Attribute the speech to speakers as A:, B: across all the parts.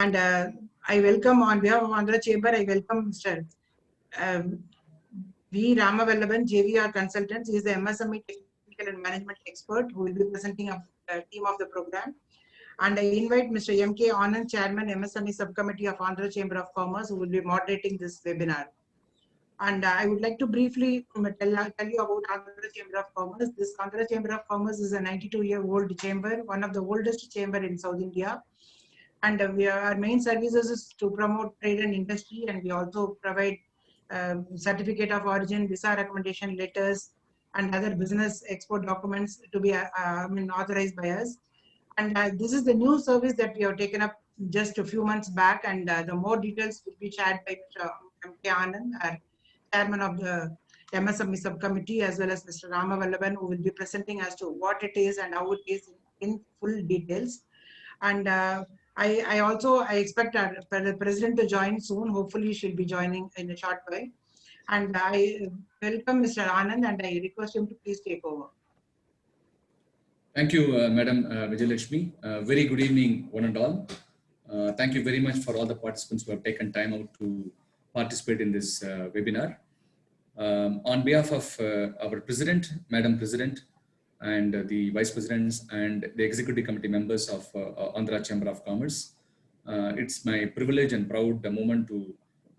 A: And I welcome on behalf of Andhra Chamber, I welcome Mr. V.Ramavallabhan, JVR Consultants. He is the MSME technical and management expert who will be presenting a team of the program. And I invite Mr. M.K. Anand, Chairman, MSME Subcommittee of Andhra Chamber of Commerce, who will be moderating this webinar. And I would like to briefly tell you about Andhra Chamber of Commerce. This Andhra Chamber of Commerce is a 92-year-old chamber, one of the oldest chamber in South India. And our main services is to promote trade and industry, and we also provide certificate of origin, visa recommendation letters, and other business export documents to be authorized by us. And this is the new service that we have taken up just a few months back, and the more details will be shared by Mr. M.K. Anand, our Chairman of the MSME Subcommittee, as well as Mr. Ramavallabhan, who will be presenting as to what it is and how it is in full details. And I expect our President to join soon. Hopefully, she'll be joining in a short while. And I welcome Mr. Anand, and I request him to please take over.
B: Thank you, Madam Vijayalakshmi. Very good evening, one and all. Thank you very much for all the participants who have taken time out to participate in this webinar. On behalf of our President, Madam President, and the Vice Presidents and the Executive Committee members of Andhra Chamber of Commerce, it's my privilege and proud moment to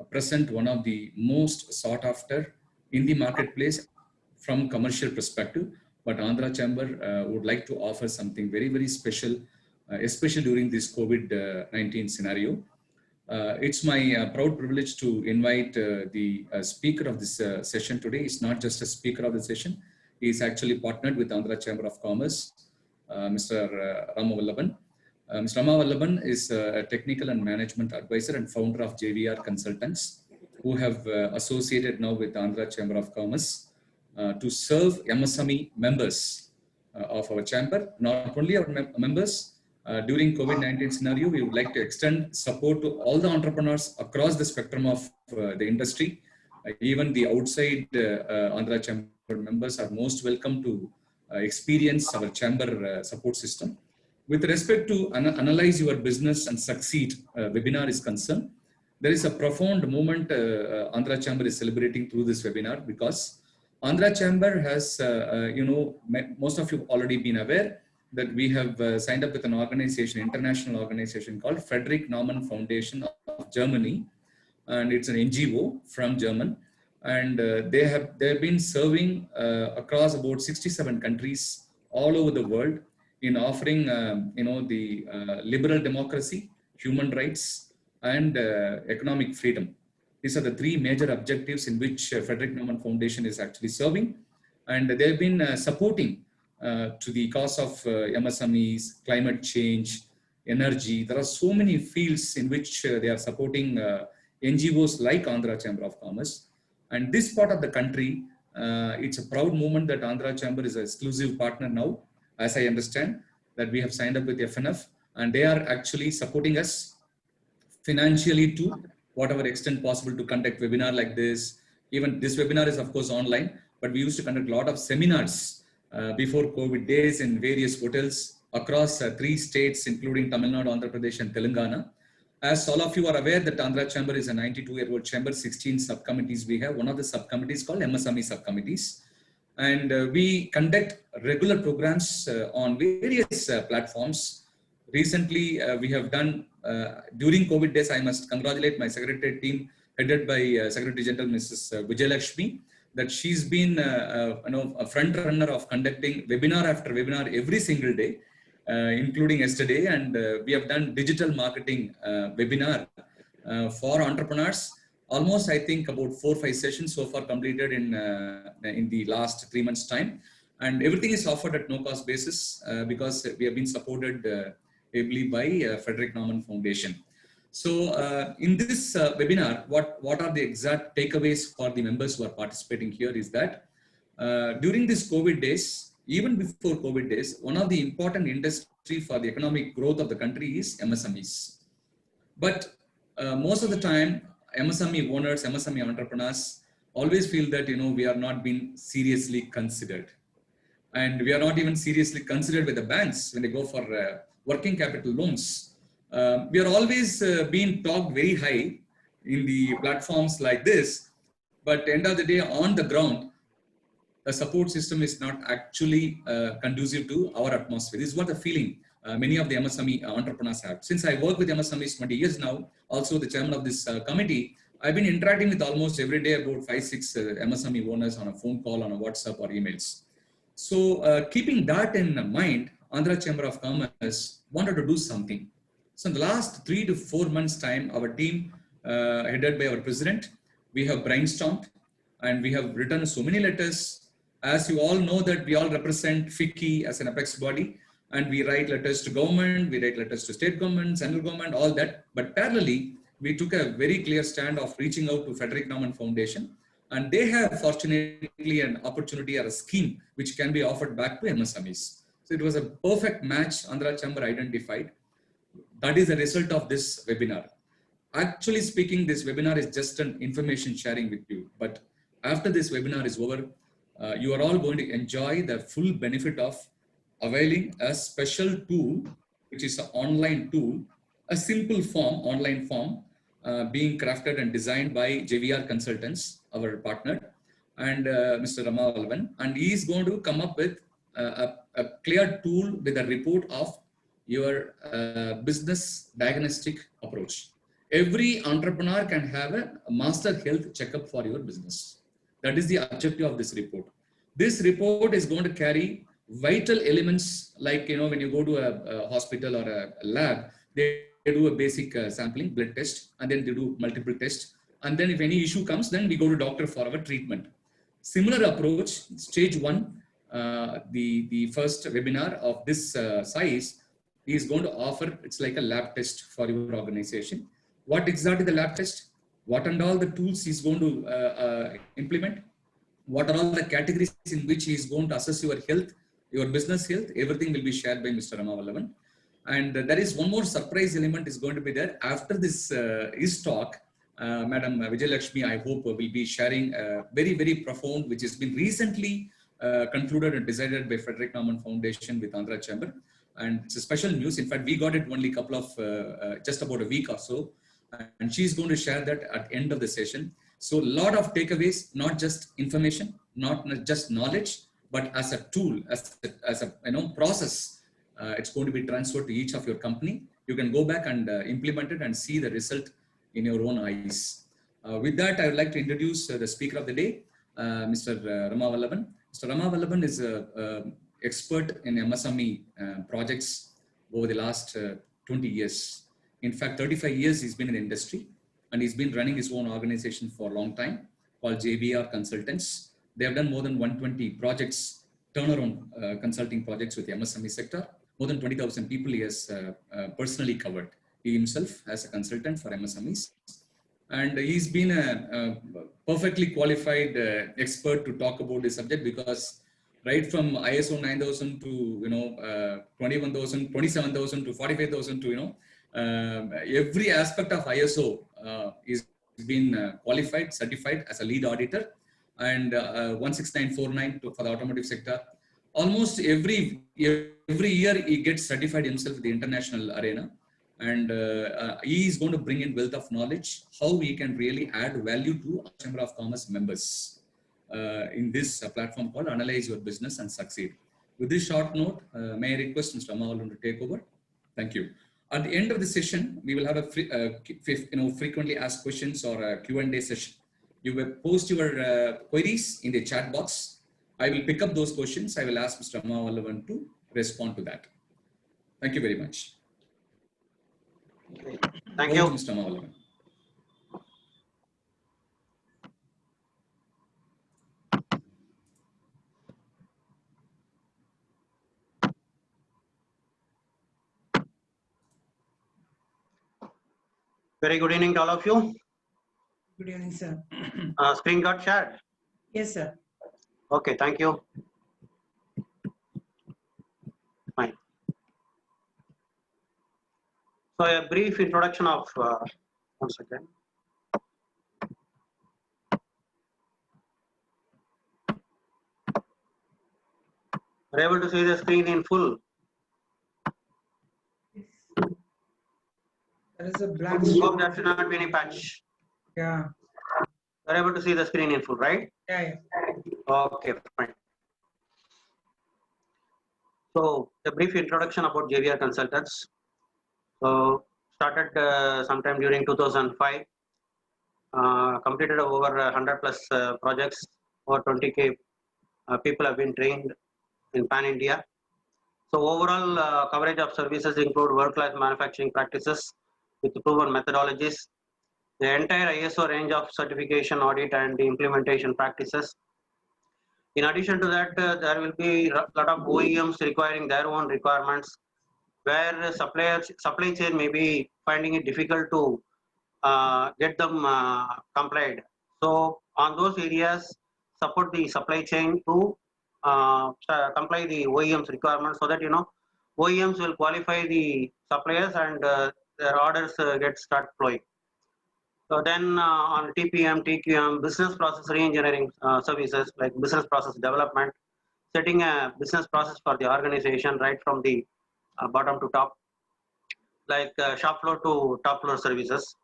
B: present one of the most sought after in the marketplace from commercial perspective. But Andhra Chamber would like to offer something very, very special, especially during this COVID-19 scenario. It's my proud privilege to invite the speaker of this session today. He's not just a speaker of the session. He is actually partnered with Andhra Chamber of Commerce, Mr. Ramavallabhan. Mr. Ramavallabhan is a technical and management advisor and founder of JVR Consultants, who have associated now with Andhra Chamber of Commerce to serve MSME members of our chamber. Not only our members, during COVID-19 scenario, we would like to extend support to all the entrepreneurs across the spectrum of the industry. Even the outside Andhra Chamber members are most welcome to experience our chamber support system. With respect to Analyze Your Business and Succeed webinar is concerned, there is a profound moment Andhra Chamber is celebrating through this webinar, because Andhra Chamber has, most of you have already been aware that we have signed up with an organization, international organization called Friedrich Naumann Foundation of Germany, and it's an NGO from Germany. And they have been serving across about 67 countries all over the world in offering the liberal democracy, human rights, and economic freedom. These are the three major objectives in which Friedrich Naumann Foundation is actually serving, and they've been supporting to the cause of MSMEs, climate change, energy. There are so many fields in which they are supporting NGOs like Andhra Chamber of Commerce. And this part of the country, it's a proud moment that Andhra Chamber is an exclusive partner now, as I understand, that we have signed up with FNF, and they are actually supporting us financially to whatever extent possible to conduct webinar like this. Even this webinar is of course online, but we used to conduct a lot of seminars before COVID days in various hotels across 3 states, including Tamil Nadu, Andhra Pradesh, and Telangana. As all of you are aware that Andhra Chamber is a 92-year-old chamber, 16 subcommittees we have. One of the subcommittees called MSME subcommittees. And we conduct regular programs on various platforms. Recently, we have done, during COVID days, I must congratulate my secretariat team headed by Secretary General Mrs. Vijayalakshmi, that she's been a front runner of conducting webinar after webinar every single day. Including yesterday, and we have done digital marketing webinar for entrepreneurs. Almost, I think, about 4 or 5 sessions so far completed in the last 3 months' time, and everything is offered at no cost basis because we have been supported heavily by Friedrich Naumann Foundation. So, in this webinar, what are the exact takeaways for the members who are participating here is that during these COVID days, even before COVID days, one of the important industry for the economic growth of the country is MSMEs. But most of the time, MSME owners, MSME entrepreneurs always feel that, we are not being seriously considered. And we are not even seriously considered by the banks when they go for working capital loans. We are always being talked very high in the platforms like this, but end of the day, on the ground, the support system is not actually conducive to our atmosphere. This is what the feeling many of the MSME entrepreneurs have. Since I work with MSMEs 20 years now, also the chairman of this committee, I've been interacting with almost every day about 5-6 MSME owners on a phone call, on a WhatsApp or emails. So keeping that in mind, Andhra Chamber of Commerce wanted to do something. So in the last 3 to 4 months time, our team headed by our president, we have brainstormed and we have written so many letters. As you all know that we all represent FICCI as an apex body, and we write letters to government, we write letters to state government, central government, all that. But parallelly, we took a very clear stand of reaching out to Frederick-Naumann Foundation, and they have fortunately an opportunity or a scheme which can be offered back to MSMEs. So it was a perfect match Andhra Chamber identified. That is the result of this webinar. Actually speaking, this webinar is just an information sharing with you. But after this webinar is over, you are all going to enjoy the full benefit of availing a special tool, which is an online tool, a simple form, online form, being crafted and designed by JVR Consultants, our partner, and Mr. Ramavallabhan. And he is going to come up with a clear tool with a report of your business diagnostic approach. Every entrepreneur can have a master health checkup for your business. That is the objective of this report. This report is going to carry vital elements like, when you go to a hospital or a lab, they do a basic sampling, blood test, and then they do multiple tests. And then if any issue comes, then we go to doctor for our treatment. Similar approach, stage 1, the first webinar of this size is going to offer, it's like a lab test for your organization. What exactly the lab test? What and all the tools he's going to implement? What are all the categories in which he is going to assess your health, your business health? Everything will be shared by Mr. Ramavallabhan. And there is one more surprise element is going to be there. After this his talk, Madam Vijayalakshmi, I hope will be sharing very, very profound, which has been recently concluded and decided by Frederick-Naumann Foundation with Andhra Chamber. And it's a special news. In fact, we got it only couple of, just about a week or so. And she's going to share that at the end of the session. So a lot of takeaways, not just information, not just knowledge, but as a tool, as a process, it's going to be transferred to each of your company. You can go back and implement it and see the result in your own eyes. With that, I would like to introduce the speaker of the day, Mr. Ramavallabhan. Mr. Ramavallabhan is an expert in MSME projects over the last 20 years. In fact, 35 years he's been in the industry, and he's been running his own organization for a long time called JVR Consultants. They have done more than 120 projects, turnaround consulting projects with the MSME sector. More than 20,000 people he has personally covered. He himself as a consultant for MSMEs. And he's been a perfectly qualified expert to talk about this subject, because right from ISO 9000 to 21,000, 27,000 to 45,000 to every aspect of ISO is been qualified, certified as a lead auditor, and 16949 for the automotive sector. Almost every year he gets certified himself in the international arena, and he is going to bring in wealth of knowledge, how we can really add value to our Chamber of Commerce members in this platform called Analyze Your Business and Succeed. With this short note, may I request Mr. Ramavallabhan to take over? Thank you. At the end of the session, we will have a frequently asked questions or a Q&A session. You will post your queries in the chat box. I will pick up those questions. I will ask Mr. Ramavallabhan to respond to that. Thank you very much.
C: Okay. Thank you,
B: Mr. Ramavallabhan.
C: Very good evening to all of you.
A: Good evening, sir.
C: Screen got shared?
A: Yes, sir.
C: Okay, thank you. Fine. So a brief introduction of, one second. Are you able to see the screen in full?
A: There is a black
C: Hope
A: screen.
C: there should not be any patch.
A: Yeah.
C: You're able to see the screen in full, right?
A: Yeah.
C: Okay, fine. So, a brief introduction about JVR Consultants. So, started sometime during 2005. Completed over 100 plus projects. Over 20K people have been trained in Pan India. So overall coverage of services include world-class manufacturing practices with proven methodologies, the entire ISO range of certification, audit and implementation practices. In addition to that, there will be a lot of OEMs requiring their own requirements, where supply chain may be finding it difficult to get them complied. So on those areas, support the supply chain to comply the OEM's requirements, so that OEMs will qualify the suppliers and their orders start flowing. So then on TPM, TQM, business process re-engineering services like business process development, setting a business process for the organization right from the bottom to top, like shop floor to top floor services,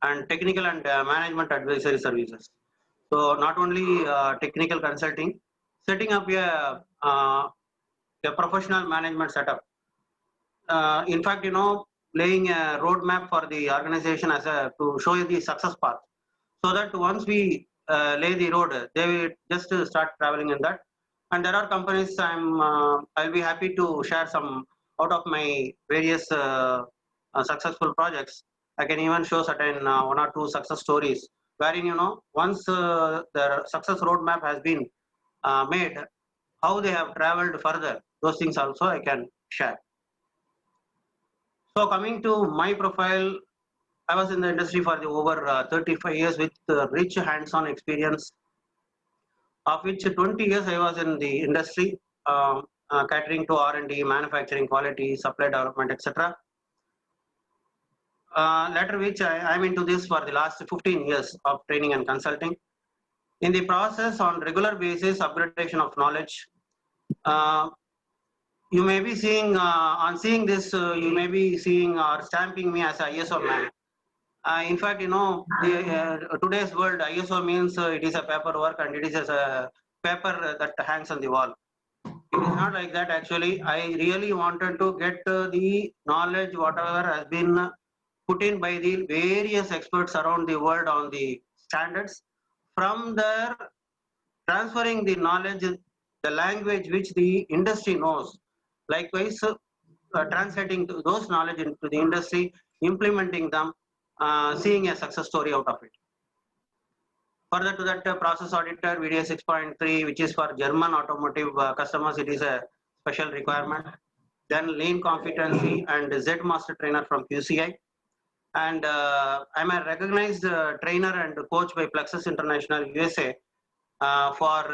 C: and technical and management advisory services. So not only technical consulting, setting up a professional management setup. In fact, laying a roadmap for the organization to show you the success path, so that once we lay the road, they will just start traveling in that. And there are companies I'll be happy to share some out of my various successful projects. I can even show certain one or two success stories wherein once the success roadmap has been made, how they have traveled further. Those things also I can share. So coming to my profile, I was in the industry for over 35 years with rich hands-on experience, of which 20 years I was in the industry, catering to R&D, manufacturing, quality, supply development, etc. Later which I am into this for the last 15 years of training and consulting. In the process, on regular basis, upgradation of knowledge. You may be seeing, on seeing this, you may be seeing or stamping me as a ISO man. In fact, today's world, ISO means it is a paperwork and it is a paper that hangs on the wall. It is not like that actually. I really wanted to get the knowledge, whatever has been put in by the various experts around the world on the standards. From there, transferring the knowledge, the language which the industry knows. Likewise, translating those knowledge into the industry, implementing them, seeing a success story out of it. Further to that, process auditor VDA 6.3, which is for German automotive customers, it is a special requirement. Then lean competency and Z master trainer from QCI. And I'm a recognized trainer and coach by Plexus International USA for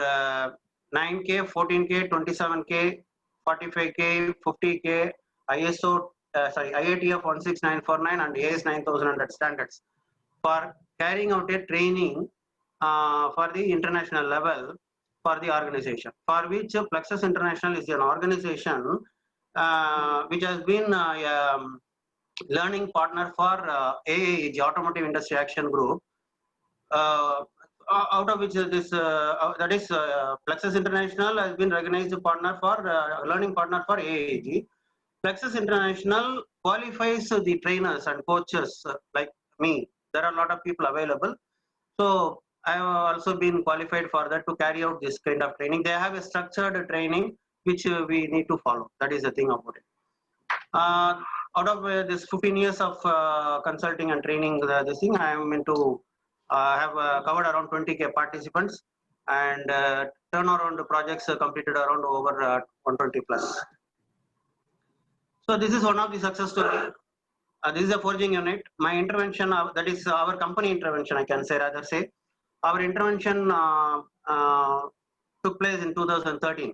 C: 9K, 14K, 27K, 45K, 50K, IATF 16949 and AS 9100 standards for carrying out a training for the international level for the organization, for which Plexus International is an organization which has been learning partner for AAG, Automotive Industry Action Group, out of which this that is Plexus International has been recognized partner for learning partner for AAG. Plexus International qualifies the trainers and coaches like me. There are a lot of people available. So I have also been qualified for that to carry out this kind of training. They have a structured training which we need to follow. That is the thing about it. Out of this 15 years of consulting and training, this thing I am into. Have covered around 20K participants and turnaround projects completed around over 120 plus. So this is one of the success stories. This is a forging unit. My intervention, that is our company intervention, I can say, rather say. Our intervention took place in 2013.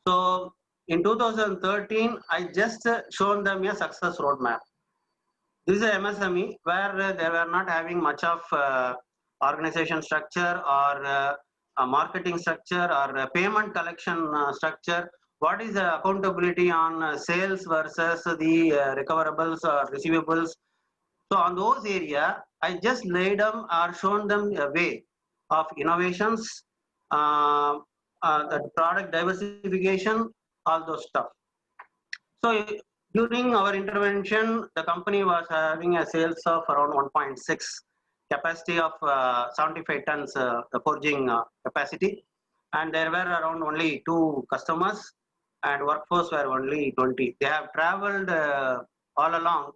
C: So in 2013, I just shown them a success roadmap. This is a MSME where they were not having much of organization structure or a marketing structure or a payment collection structure what is the accountability on sales versus the recoverables or receivables. So on those area, I just laid them or shown them a way of innovations, the product diversification, all those stuff. So during our intervention, the company was having a sales of around 1.6, capacity of 75 tons, the forging capacity, and there were around only 2 customers, and workforce were only 20. They have traveled all along.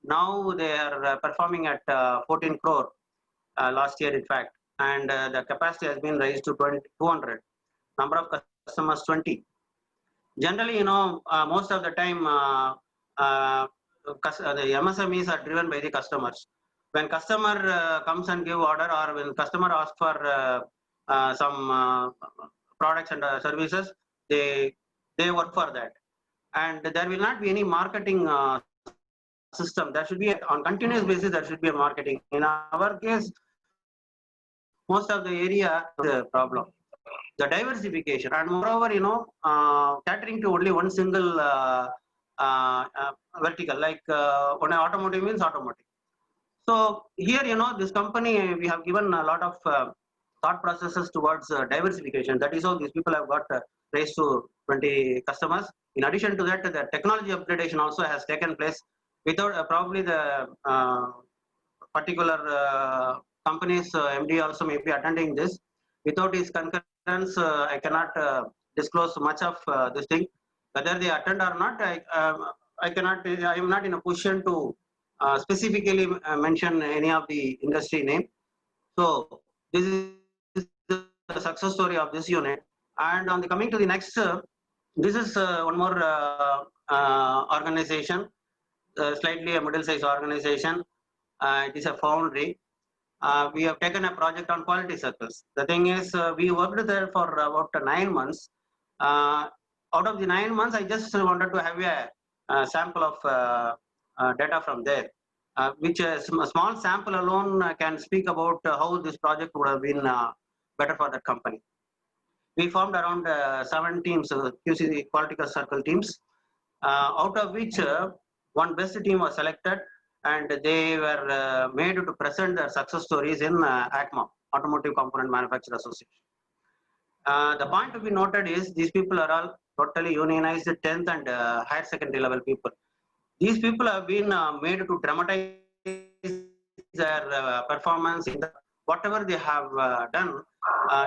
C: Now they are performing at 14 crore last year, in fact, and the capacity has been raised to 200. Number of customers 20. Generally, most of the time, the MSMEs are driven by the customers. When customer comes and give order, or when customer asks for some products and services, they work for that, and there will not be any marketing system. There should be on continuous basis. There should be a marketing. In our case, most of the area the problem. The diversification, and moreover, catering to only one single vertical, like when automotive means automotive. So here, this company, we have given a lot of thought processes towards diversification. That is how these people have got raised to 20 customers. In addition to that, the technology upgradation also has taken place without probably the particular company's MD also may be attending this. Without his concurrence, I cannot disclose much of this thing. Whether they attend or not, I cannot. I am not in a position to specifically mention any of the industry name. So this is the success story of this unit. And on the coming to the next, this is one more organization, slightly a middle-sized organization. It is a foundry. We have taken a project on quality circles. The thing is, we worked there for about 9 months. Out of the 9 months, I just wanted to have a sample of data from there, which a small sample alone can speak about how this project would have been better for the company. We formed around 7 teams, QC quality circle teams, out of which one best team was selected, and they were made to present their success stories in ACMA, Automotive Component Manufacturer Association. The point to be noted is these people are all totally unionized 10th and higher secondary level people. These people have been made to dramatize their performance in whatever they have done.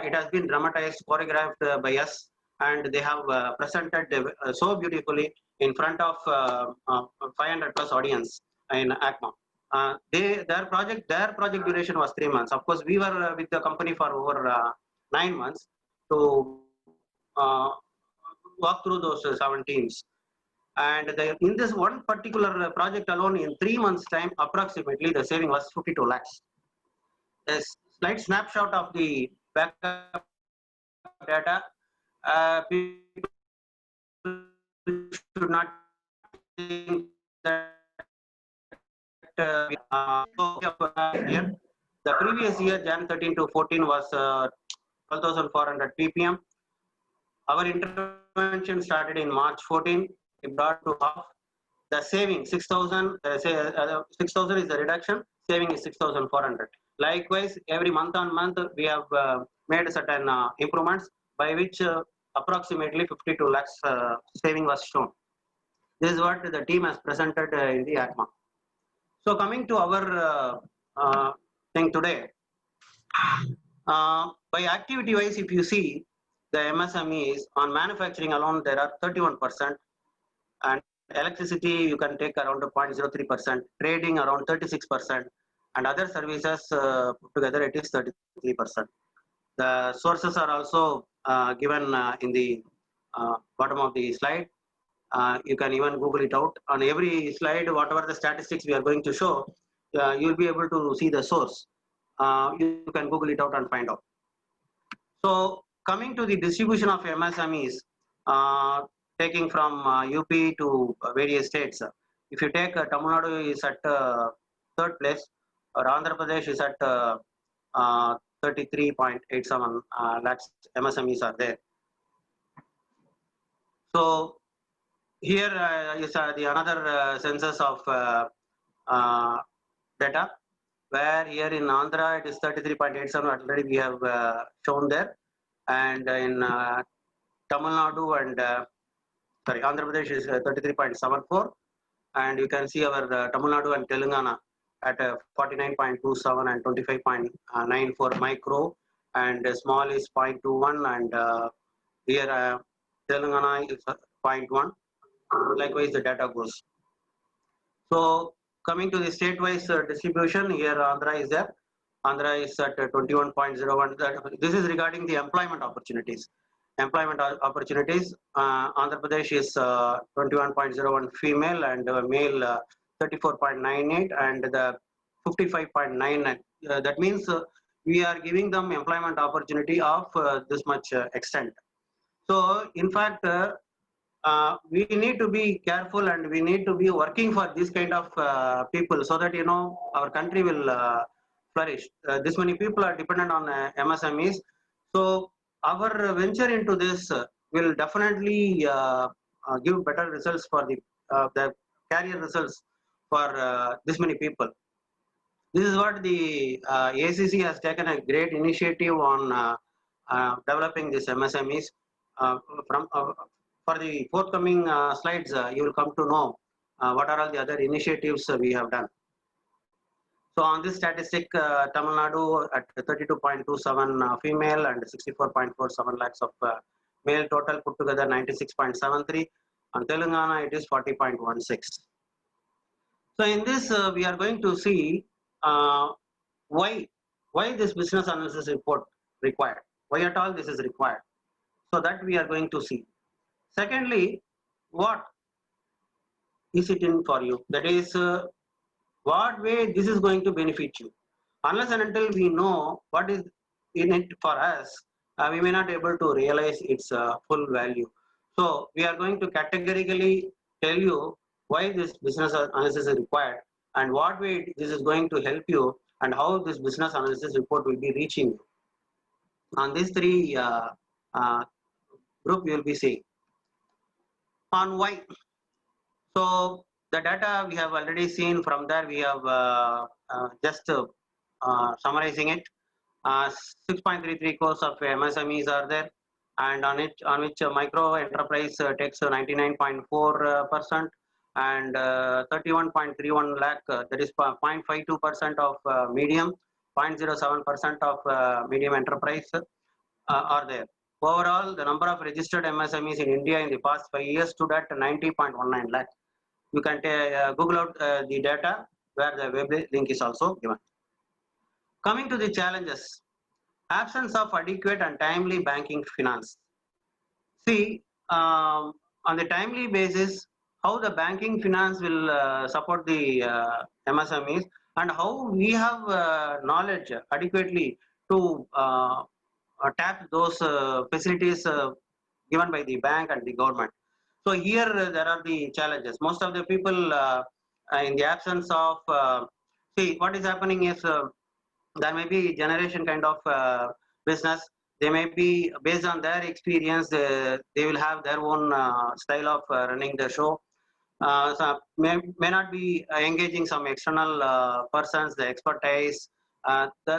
C: It has been dramatized, choreographed by us, and they have presented so beautifully in front of 500 plus audience in ACMA. Their project duration was 3 months. Of course, we were with the company for over 9 months to walk through those 7 teams. And in this one particular project alone, in 3 months' time, approximately the saving was 52 lakhs. A slight snapshot of the backup data. People should not think that here. The previous year, Jan 13 to 14, was 12,400 ppm. Our intervention started in March 14. It brought to half. The saving 6,000. 6,000 is the reduction. Saving is 6,400. Likewise, every month on month, we have made certain improvements by which approximately 52 lakhs saving was shown. This is what the team has presented in the ACMA. So coming to our thing today, by activity wise, if you see the MSMEs on manufacturing alone, there are 31%, and electricity you can take around 0.03%, trading around 36%, and other services together it is 33%. The sources are also given in the bottom of the slide. You can even Google it out. On every slide, whatever the statistics we are going to show, you'll be able to see the source. You can Google it out and find out. So coming to the distribution of MSMEs, taking from UP to various states. If you take Tamil Nadu is at 3rd place, or Andhra Pradesh is at 33.87 lakhs MSMEs are there. So here is the another census of data, where here in Andhra it is 33.87 already we have shown there, and in Tamil Nadu and Andhra Pradesh is 33.74, and you can see our Tamil Nadu and Telangana at 49.27 and 25.94 micro, and small is 0.21, and here Telangana is 0.1. Likewise, the data goes. So coming to the state-wise distribution, here Andhra is there. Andhra is at 21.01. This is regarding the employment opportunities. Andhra Pradesh is 21.01 female, and male 34.98, and the 55.99. That means we are giving them employment opportunity of this much extent. So in fact, we need to be careful, and we need to be working for this kind of people, so that our country will flourish. This many people are dependent on MSMEs, so our venture into this will definitely give better results for the career results for this many people. This is what the ACC has taken a great initiative on developing these MSMEs. From for the forthcoming slides, you will come to know what are all the other initiatives we have done. So on this statistic, Tamil Nadu at 32.27 female and 64.47 lakhs of male, total put together 96.73. On Telangana, it is 40.16. So in this, we are going to see why this business analysis report required, why at all this is required. So that we are going to see. Secondly, what is it in for you? That is, what way this is going to benefit you. Unless and until we know what is in it for us, we may not be able to realize its full value. So we are going to categorically tell you why this business analysis is required, and what way this is going to help you, and how this business analysis report will be reaching you. On these three group, you will be seeing. On why. So the data we have already seen. From there we have just summarizing it. 6.33 crores of MSMEs are there, and on which micro enterprise takes 99.4%, and 31.31 lakh, that is 0.52% of medium, 0.07% of medium enterprise are there. Overall, the number of registered MSMEs in India in the past 5 years stood at 90.19 lakh. You can Google out the data, where the web link is also given. Coming to the challenges, absence of adequate and timely banking finance. See, on the timely basis, how the banking finance will support the MSMEs, and how we have knowledge adequately to tap those facilities given by the bank and the government. So here there are the challenges. Most of the people in the absence of, see what is happening is there may be generation kind of business. They may be based on their experience, they will have their own style of running the show. So may not be engaging some external persons, the expertise.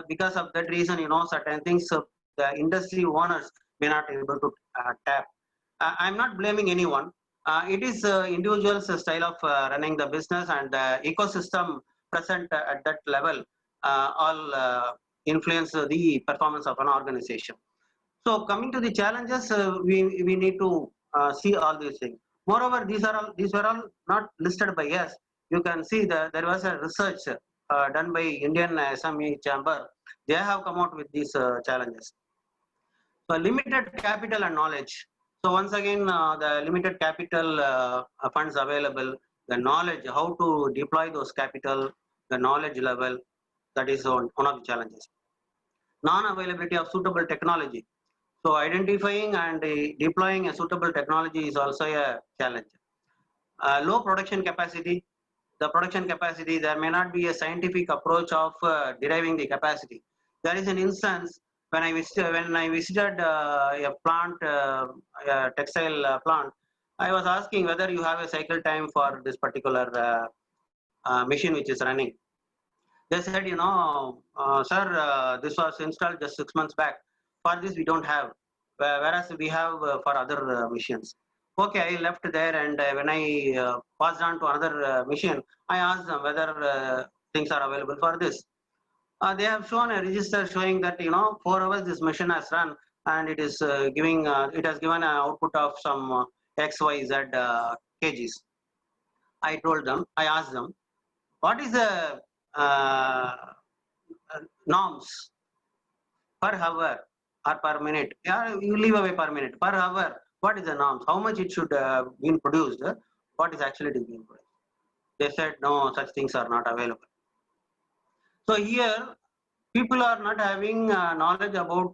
C: Because of that reason, certain things the industry owners may not be able to tap. I'm not blaming anyone. It is individual's style of running the business, and the ecosystem present at that level all influence the performance of an organization. So coming to the challenges, we need to see all these things. Moreover, these were all not listed by us. You can see that there was a research done by Indian SME Chamber. They have come out with these challenges. So limited capital and knowledge. So once again, the limited capital funds available, the knowledge, how to deploy those capital, the knowledge level, that is one of the challenges. Non-availability of suitable technology. So identifying and deploying a suitable technology is also a challenge. Low production capacity. The production capacity, there may not be a scientific approach of deriving the capacity. There is an instance when I visited a plant, a textile plant. I was asking whether you have a cycle time for this particular machine which is running. They said, sir, this was installed just 6 months back. For this, we don't have, whereas we have for other machines. Okay, I left there, and when I passed on to another machine, I asked them whether things are available for this. They have shown a register showing that 4 hours this machine has run, and it is it has given an output of some XYZ kgs. I told them, I asked them, what is the uh, norms per hour or per minute? Yeah, you leave away per minute. Per hour, what is the norms? How much it should be produced? What is actually being produced? They said no, such things are not available. So here, people are not having knowledge about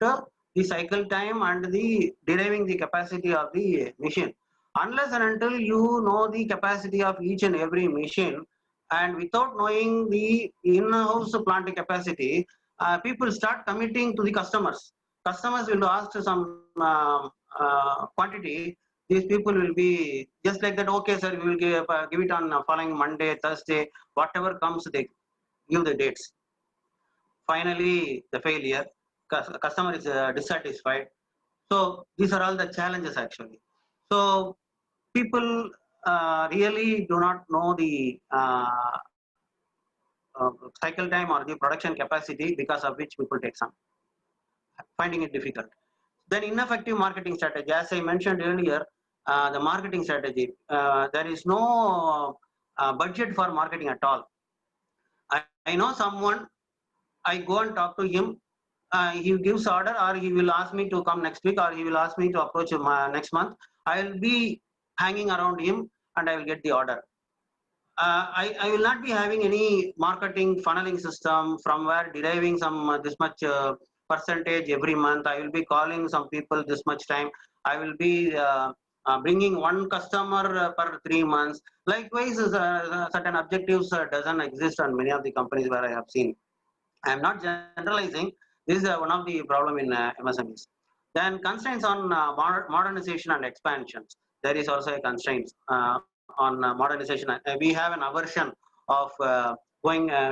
C: the cycle time and the deriving the capacity of the machine. Unless and until you know the capacity of each and every machine, and without knowing the in-house plant capacity, people start committing to the customers. Customers will ask some quantity. These people will be just like that. Okay, sir, we will give it on following Monday, Thursday, whatever comes. They give the dates. Finally, the failure. Customer is dissatisfied. So these are all the challenges actually. So people really do not know the cycle time or the production capacity, because of which people take some, finding it difficult. Then ineffective marketing strategy. As I mentioned earlier, the marketing strategy, there is no budget for marketing at all. I know someone, I go and talk to him, he gives order, or he will ask me to come next week, or he will ask me to approach him next month. I will be hanging around him and I will get the order. I will not be having any marketing funneling system from where deriving some this much percentage every month. I will be calling some people this much time. I will be bringing one customer per 3 months. Likewise, certain objectives doesn't exist on many of the companies where I have seen. I am not generalizing. This is one of the problem in MSMEs. Then constraints on modernization and expansions. There is also a constraint on modernization. We have an aversion of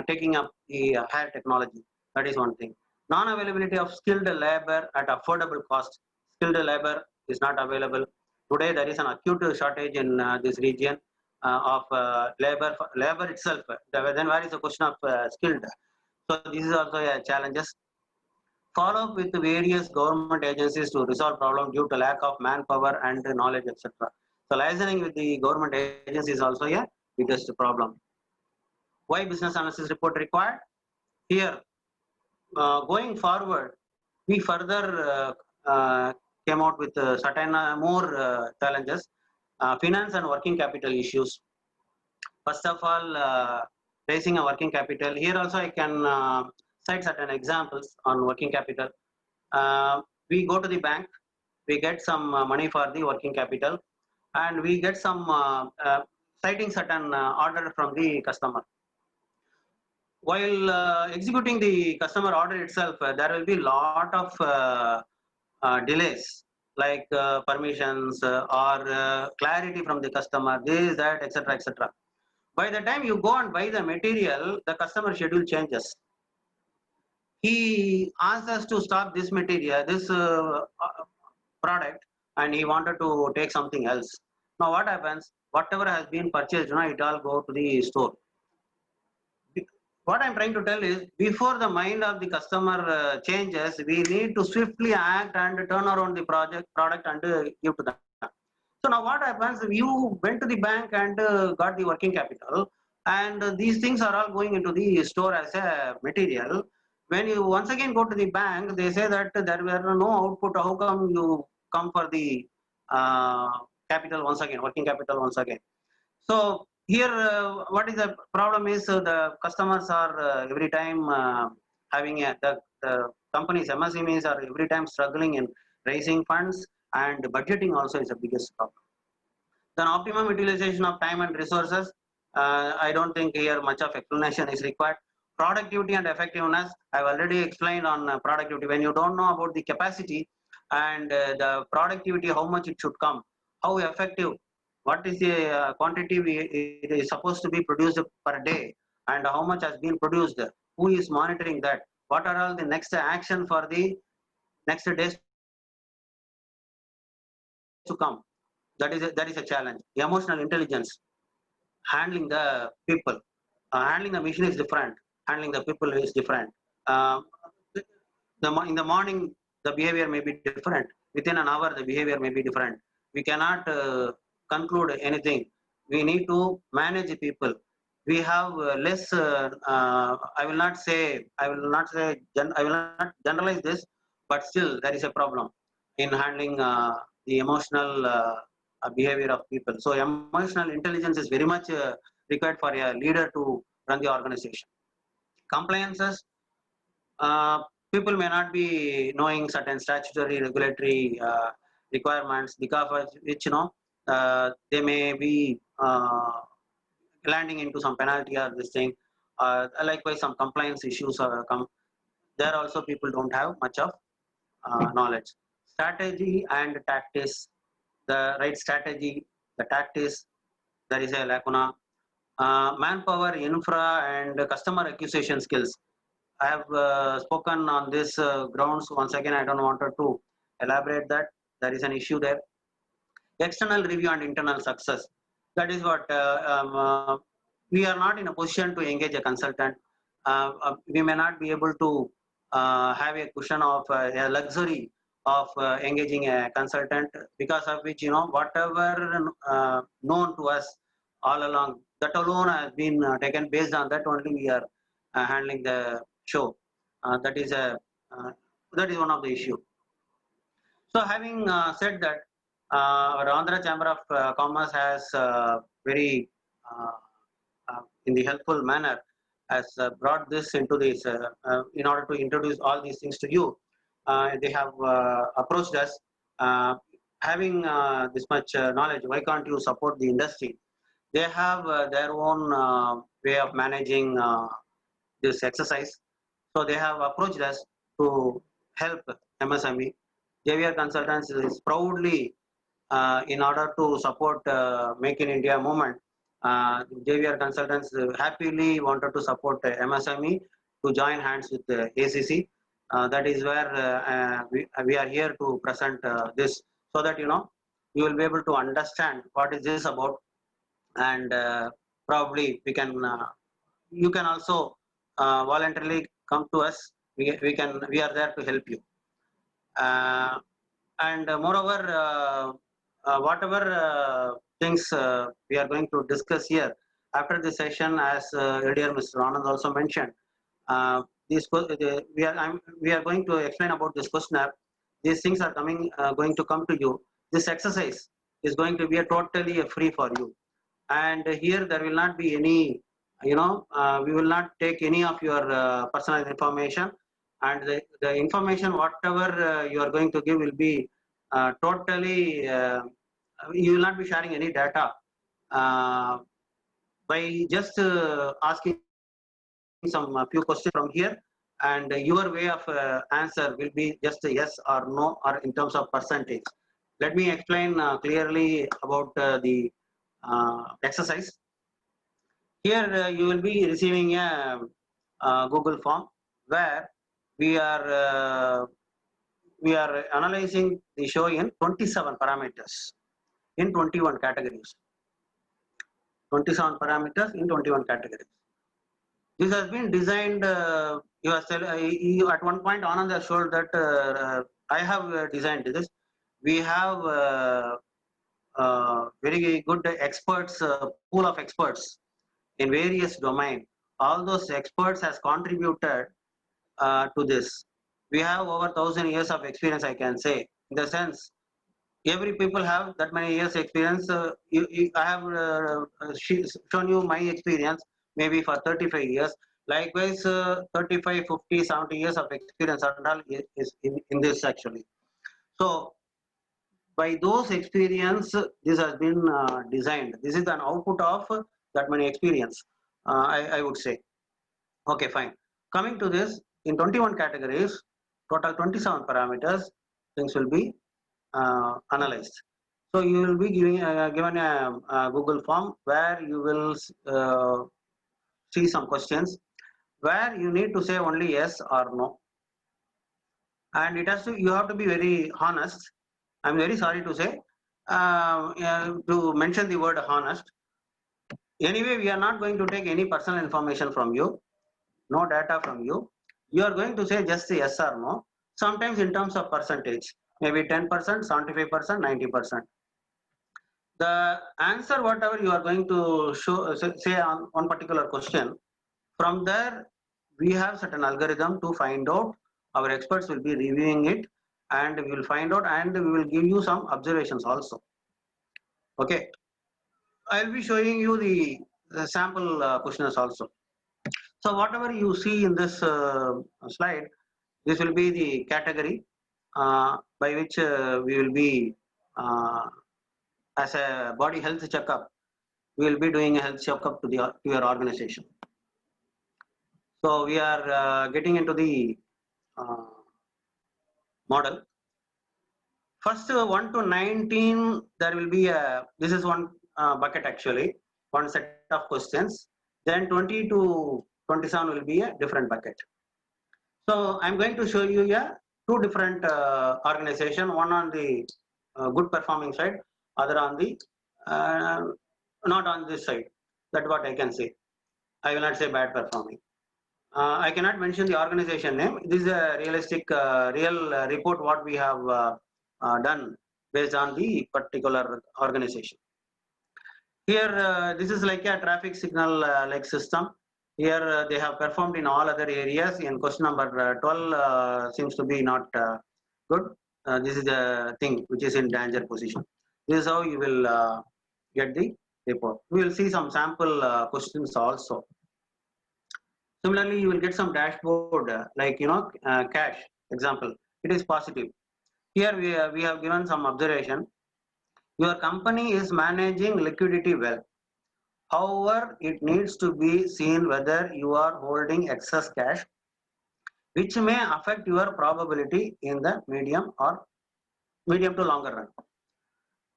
C: taking up the higher technology. That is one thing. Non-availability of skilled labor at affordable cost. Skilled labor is not available. Today there is an acute shortage in this region of labor. Labor itself. Then where is the question of skilled? So this is also a challenges. Follow up with various government agencies to resolve problem due to lack of manpower and knowledge, etc. So liaising with the government agencies is also a biggest problem. Why business analysis report required? Here, going forward, we further came out with certain more challenges, finance and working capital issues. First of all, raising a working capital. Here also I can cite certain examples on working capital. We go to the bank, we get some money for the working capital, and we get some citing certain order from the customer. While executing the customer order itself, there will be lot of delays, like permissions or clarity from the customer, this, that, etc., etc. By the time you go and buy the material, the customer schedule changes. He asked us to stop this material, this product, and he wanted to take something else. Now what happens? Whatever has been purchased, it all go to the store. What I'm trying to tell is, before the mind of the customer changes, we need to swiftly act and turn around the product and give to them. So now what happens? You went to the bank and got the working capital, and these things are all going into the store as a material. When you once again go to the bank, they say that there were no output. How come you come for the capital once again, working capital once again? So here, what is the problem is the customers are every time having the companies, MSMEs are every time struggling in raising funds, and budgeting also is the biggest problem. Then optimum utilization of time and resources. I don't think here much of explanation is required. Productivity and effectiveness. I've already explained on productivity. When you don't know about the capacity and the productivity, how much it should come, how effective what is the quantity it is supposed to be produced per day, and how much has been produced, who is monitoring that, what are all the next action for the next days to come. That is a challenge. Emotional intelligence, handling the people, handling the machine is different, handling the people is different. uh, in the morning the behavior may be different, within an hour the behavior may be different. We cannot conclude anything. We need to manage people. We have less I will not generalize this, but still there is a problem in handling the emotional behavior of people. So emotional intelligence is very much required for a leader to run the organization. Compliances, uh, people may not be knowing certain statutory regulatory requirements, because of which they may be landing into some penalty or this thing. Likewise, some compliance issues come. There also people don't have much of knowledge. Strategy and tactics, the right strategy, the tactics, there is a lacuna. Manpower, infra, and customer acquisition skills. I have spoken on this grounds. Once again, I don't want to elaborate that. There is an issue there. External review and internal success. That is what we are not in a position to engage a consultant. We may not be able to have a cushion of a luxury of engaging a consultant, because of which whatever known to us all along, that alone has been taken. Based on that only we are handling the show. That is one of the issue. So having said that, our Andhra Chamber of Commerce has very in the helpful manner has brought this into this in order to introduce all these things to you. They have approached us, having this much knowledge. Why can't you support the industry? They have their own way of managing this exercise. So they have approached us to help MSME. JVR Consultants is proudly in order to support Make in India movement. JVR Consultants happily wanted to support MSME to join hands with the ACC. That is where we are here to present this, so that you will be able to understand what is this about, and probably you can also voluntarily come to us. We are there to help you. And moreover, whatever things we are going to discuss here after the session, as earlier Mr. Anand also mentioned, we are going to explain about this questionnaire. These things are going to come to you. This exercise is going to be totally free for you, and here there will not be any, we will not take any of your personal information, and the information whatever you are going to give will be totally, you will not be sharing any data by just asking some few questions from here, and your way of answer will be just a yes or no, or in terms of percentage. Let me explain clearly about the exercise. Here you will be receiving a Google form where we are analyzing the show in 27 parameters in 21 categories. 27 parameters in 21 categories. This has been designed. You at one point Anand has showed that I have designed this. We have very good experts, pool of experts in various domains. All those experts has contributed to this. We have over 1,000 years of experience, I can say. In the sense, every people have that many years experience. I have shown you my experience maybe for 35 years. Likewise, 35, 50, 70 years of experience and all is in this actually. So by those experience, this has been designed. This is an output of that many experience, I would say. Okay, fine. Coming to this, in 21 categories, total 27 parameters, things will be analyzed. So you will be given a Google form where you will see some questions where you need to say only yes or no. And it has to, you have to be very honest. I'm very sorry to say, to mention the word honest. Anyway, we are not going to take any personal information from you, no data from you. You are going to say just yes or no. Sometimes in terms of percentage, maybe 10%, 75%, 90%. The answer, whatever you are going to say on one particular question, from there we have certain algorithm to find out. Our experts will be reviewing it, and we will find out, and we will give you some observations also. Okay, I'll be showing you the sample questions also. So whatever you see in this slide, this will be the category by which we will be as a body health checkup. We will be doing a health checkup to your organization. So we are getting into the model. First 1 to 19, there will be this is one bucket actually, one set of questions. Then 20 to 27 will be a different bucket. So I'm going to show you two different organization, one on the good performing side, other on the not on this side. That's what I can say. I will not say bad performing. I cannot mention the organization name. This is a realistic, real report what we have done based on the particular organization. Here, this is like a traffic signal like system. Here they have performed in all other areas. In question number 12 seems to be not good. This is a thing which is in danger position. This is how you will get the report. We will see some sample questions also. Similarly, you will get some dashboard like cash example. It is positive. Here we have given some observation. Your company is managing liquidity well. However, it needs to be seen whether you are holding excess cash, which may affect your probability in the medium to longer run.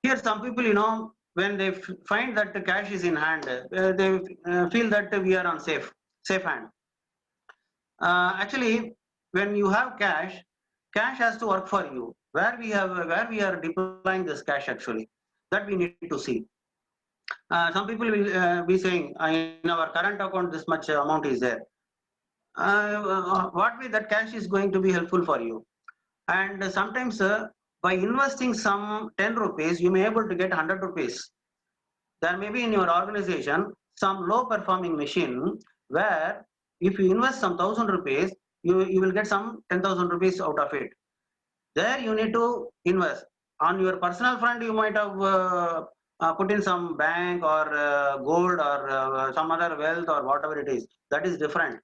C: Here, some people, when they find that the cash is in hand, they feel that we are on safe hand. Actually, when you have cash has to work for you. Where we are deploying this cash actually, that we need to see. Some people will be saying in our current account this much amount is there. What way that cash is going to be helpful for you? And sometimes by investing some 10 rupees, you may able to get 100 rupees. There may be in your organization some low performing machine where if you invest some 1,000 rupees, you will get some 10,000 rupees out of it. There you need to invest. On your personal front, you might have put in some bank or gold or some other wealth or whatever it is. That is different.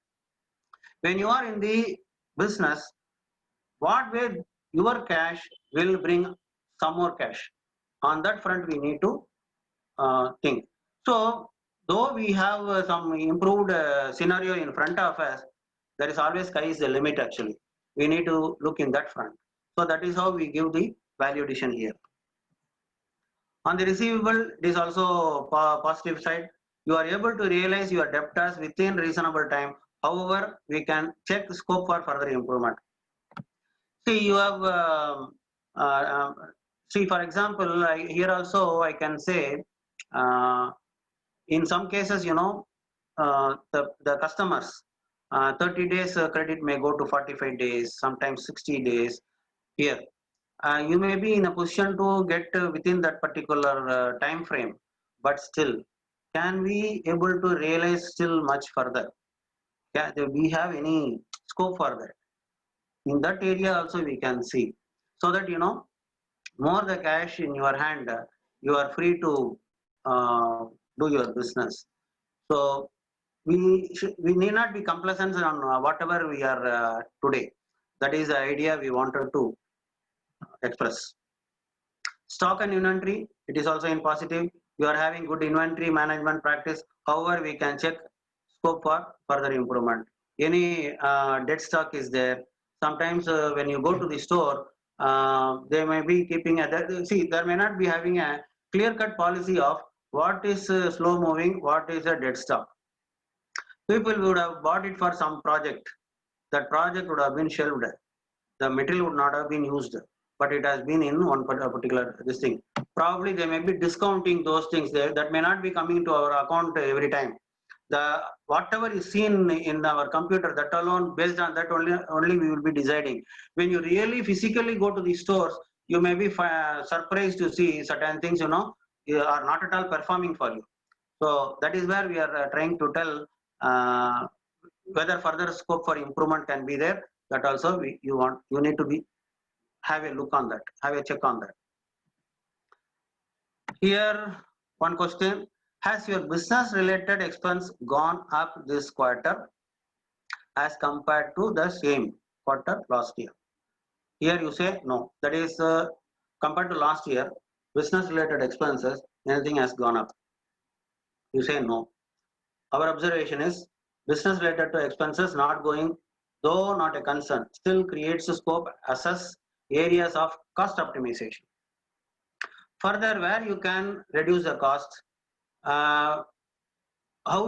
C: When you are in the business, what way your cash will bring some more cash. On that front, we need to think. So, though we have some improved scenario in front of us, there is always sky is the limit actually. We need to look in that front. So that is how we give the value addition here. On the receivable, it is also positive side. You are able to realize your debtors within reasonable time. However, we can check scope for further improvement. See, you have see, for example, here also I can say in some cases, the customers 30 days credit may go to 45 days, sometimes 60 days. Here, you may be in a position to get within that particular time frame, but still, can we able to realize still much further? Do we have any scope for that? In that area also we can see, so that more the cash in your hand, you are free to do your business. So we need not be complacent on whatever we are today. That is the idea we wanted to express. Stock and inventory, it is also in positive. You are having good inventory management practice. However, we can check scope for further improvement. Any dead stock is there. Sometimes when you go to the store, They may be keeping see, there may not be having a clear-cut policy of what is slow moving, what is a dead stock. People would have bought it for some project. That project would have been shelved. The material would not have been used, but it has been in one particular this thing. Probably they may be discounting those things there that may not be coming into our account every time. The whatever is seen in our computer, that alone, based on that only we will be deciding. When you really physically go to the stores, you may be surprised to see certain things, are not at all performing for you. So that is where we are trying to tell whether further scope for improvement can be there. That also you need to have a look on that, have a check on that. Here, one question: has your business related expense gone up this quarter as compared to the same quarter last year? Here you say no. That is compared to last year, business related expenses, anything has gone up. You say no. Our observation is business related to expenses not going, though not a concern, still creates a scope, assess areas of cost optimization. Further, where you can reduce the cost, how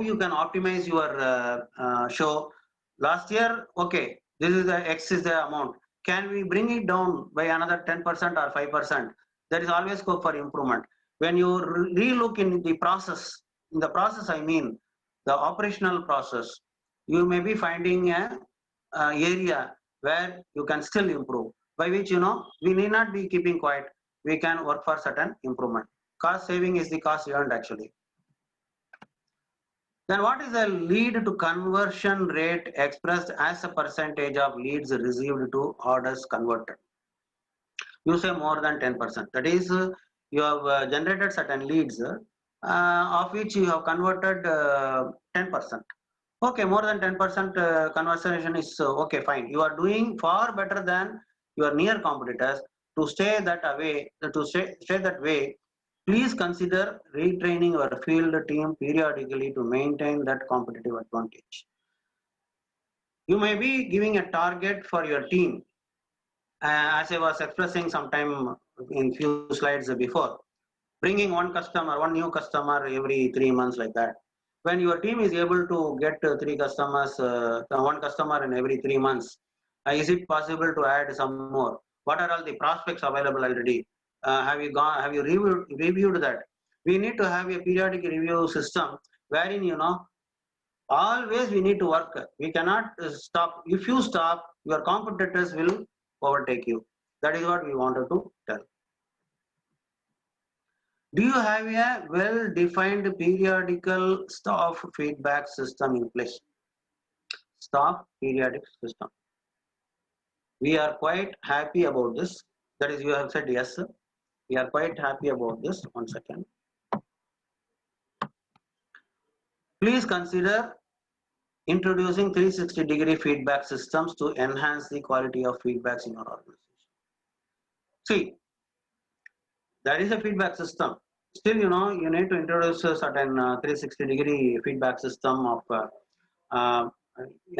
C: you can optimize your show. Last year, okay, this is the X is the amount. Can we bring it down by another 10% or 5%? There is always scope for improvement. When you relook in the process I mean the operational process, you may be finding a area where you can still improve, by which we need not be keeping quiet. We can work for certain improvement. Cost saving is the cost earned actually. Then what is the lead to conversion rate expressed as a percentage of leads received to orders converted? You say more than 10%. That is, you have generated certain leads of which you have converted 10%. Okay, more than 10% conversion is okay, fine. You are doing far better than your near competitors. To stay that way, please consider retraining your field team periodically to maintain that competitive advantage. You may be giving a target for your team, as I was expressing sometime in few slides before, bringing one new customer every 3 months like that. When your team is able to get 3 customers, one customer in every 3 months, is it possible to add some more? What are all the prospects available already? Have you reviewed that? We need to have a periodic review system wherein always we need to work. We cannot stop. If you stop, your competitors will overtake you. That is what we wanted to tell. Do you have a well-defined periodical staff feedback system in place? Staff periodic system. We are quite happy about this. That is, you have said yes, sir. We are quite happy about this. 1 second. Please consider introducing 360-degree feedback systems to enhance the quality of feedbacks in your organization. See, there is a feedback system. Still, you need to introduce a certain 360-degree feedback system of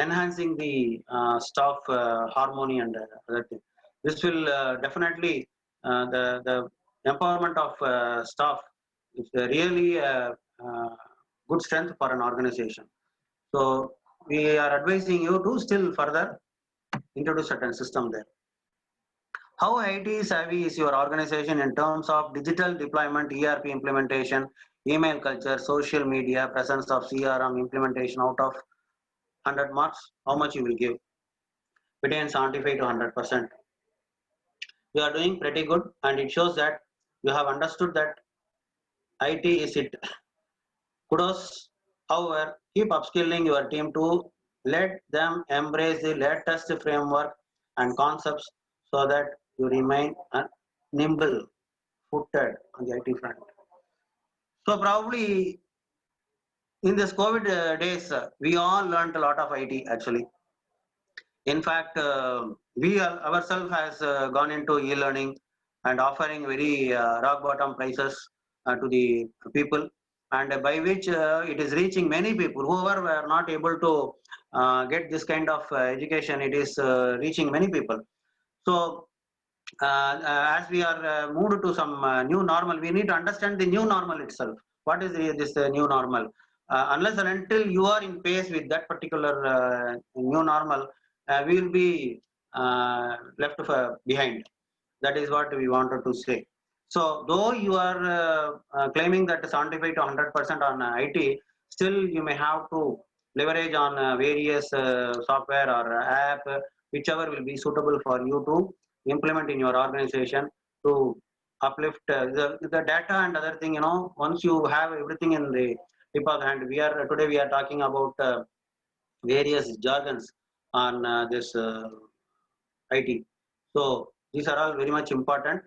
C: enhancing the staff harmony and other things. This will definitely the empowerment of staff is really a good strength for an organization. So we are advising you to still further introduce certain system there. How IT savvy is your organization in terms of digital deployment, ERP implementation, email culture, social media, presence of CRM implementation? Out of 100 marks, how much you will give? Between 75 to 100%. You are doing pretty good, and it shows that you have understood that IT is it. Kudos. However, keep upskilling your team to let them embrace the latest framework and concepts so that you remain nimble footed on the IT front. So probably in this COVID days, we all learned a lot of IT actually. In fact, we ourselves has gone into e-learning and offering very rock bottom prices to the people, and by which it is reaching many people. Whoever were not able to get this kind of education, it is reaching many people. So as we are moved to some new normal, we need to understand the new normal itself. What is this new normal? Unless and until you are in pace with that particular new normal, we will be left behind. That is what we wanted to say. So, though you are claiming that 75 to 100% on IT, still you may have to leverage on various software or app, whichever will be suitable for you to implement in your organization to uplift the data and other thing. You know, once you have everything in the tip of the hand, today we are talking about various jargons on this IT. So these are all very much important.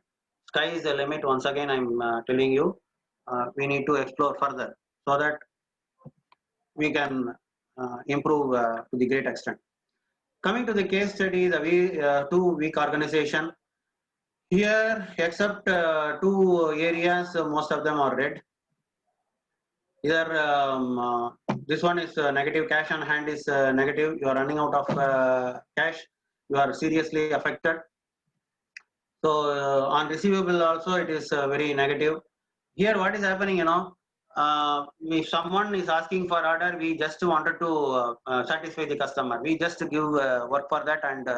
C: Sky is the limit. Once again, I'm telling you, we need to explore further so that we can improve to the great extent. Coming to the case study, the two weak organization. Here, except two areas, most of them are red. Either this one is negative, cash on hand is negative, you are running out of cash, you are seriously affected. So on receivable also it is very negative. Here what is happening, you know, if someone is asking for order, we just wanted to satisfy the customer. We just give work for that and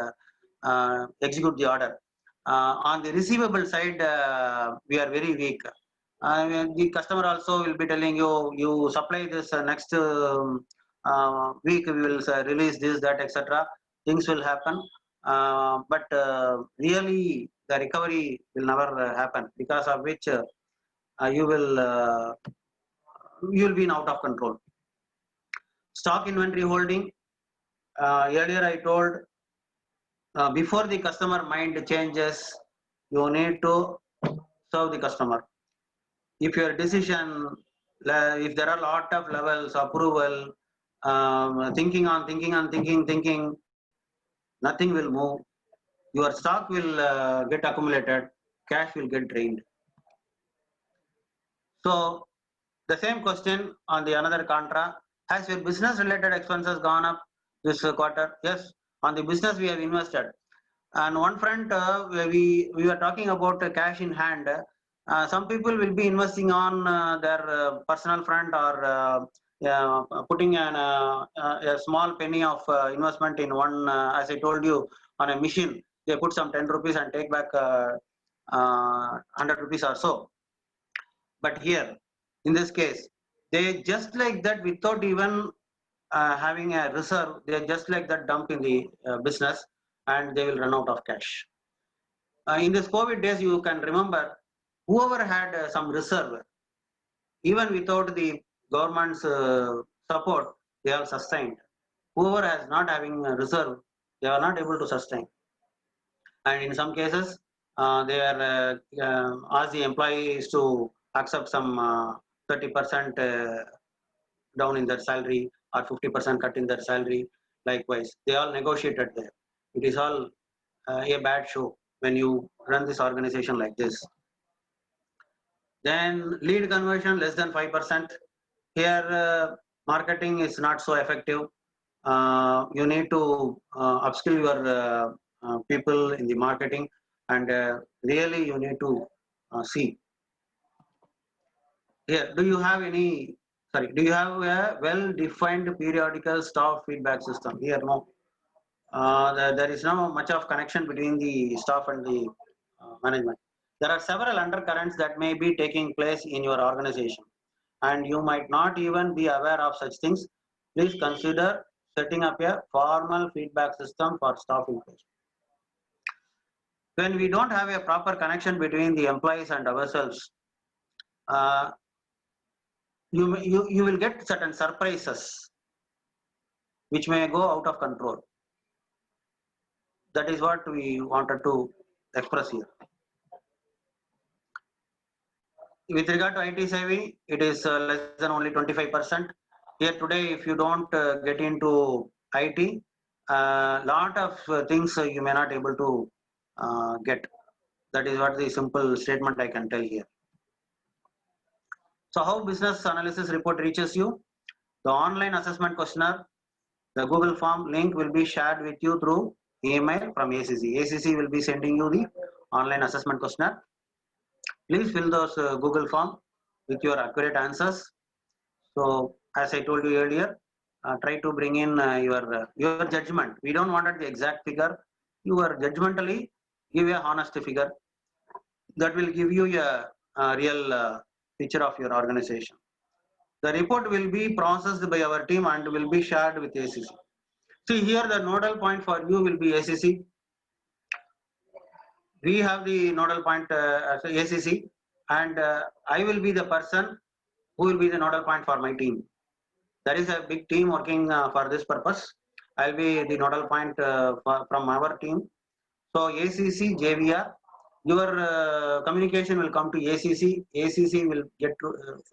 C: execute the order. On the receivable side, we are very weak. The customer also will be telling you, you supply this next week, we will release this, that, etc. Things will happen. But really the recovery will never happen, because of which you will be in out of control. Stock inventory holding. Earlier I told, before the customer mind changes, you need to serve the customer. If your decision, if there are a lot of levels, approval, thinking, nothing will move. Your stock will get accumulated, cash will get drained. So the same question on the another contra, has your business related expenses gone up this quarter? Yes, on the business we have invested. And one front, we were talking about cash in hand. Some people will be investing on their personal front, or putting a small penny of investment in one, as I told you, on a machine. They put some 10 rupees and take back 100 rupees or so. But here, in this case, they just like that, without even having a reserve, they just like that dump in the business, and they will run out of cash. In this COVID days, you can remember, whoever had some reserve, even without the government's support, they are sustained. Whoever has not having a reserve, they are not able to sustain. And in some cases, they are ask the employees to accept some 30% down in their salary, or 50% cut in their salary. Likewise, they all negotiated there. It is all a bad show when you run this organization like this. Then lead conversion less than 5%. Here marketing is not so effective. You need to upskill your people in the marketing, and really you need to see. Here, do you have any, do you have a well-defined periodical staff feedback system? Here, no. There is no much of connection between the staff and the management. There are several undercurrents that may be taking place in your organization, and you might not even be aware of such things. Please consider setting up a formal feedback system for staff employees. When we don't have a proper connection between the employees and ourselves, you will get certain surprises which may go out of control. That is what we wanted to express here. With regard to IT savvy, it is less than only 25%. Here today, if you don't get into IT, lot of things you may not able to get. That is what the simple statement I can tell here. So how business analysis report reaches you? The online assessment questionnaire, the Google form link will be shared with you through email from ACC. ACC will be sending you the online assessment questionnaire. Please fill those Google form with your accurate answers. So as I told you earlier, try to bring in your judgment. We don't want the exact figure. You are judgmentally give a honest figure that will give you a real picture of your organization. The report will be processed by our team and will be shared with ACC. See here, the nodal point for you will be ACC. We have the nodal point as ACC, and I will be the person who will be the nodal point for my team. There is a big team working for this purpose. I'll be the nodal point from our team. So ACC, JVR, your communication will come to ACC. ACC will get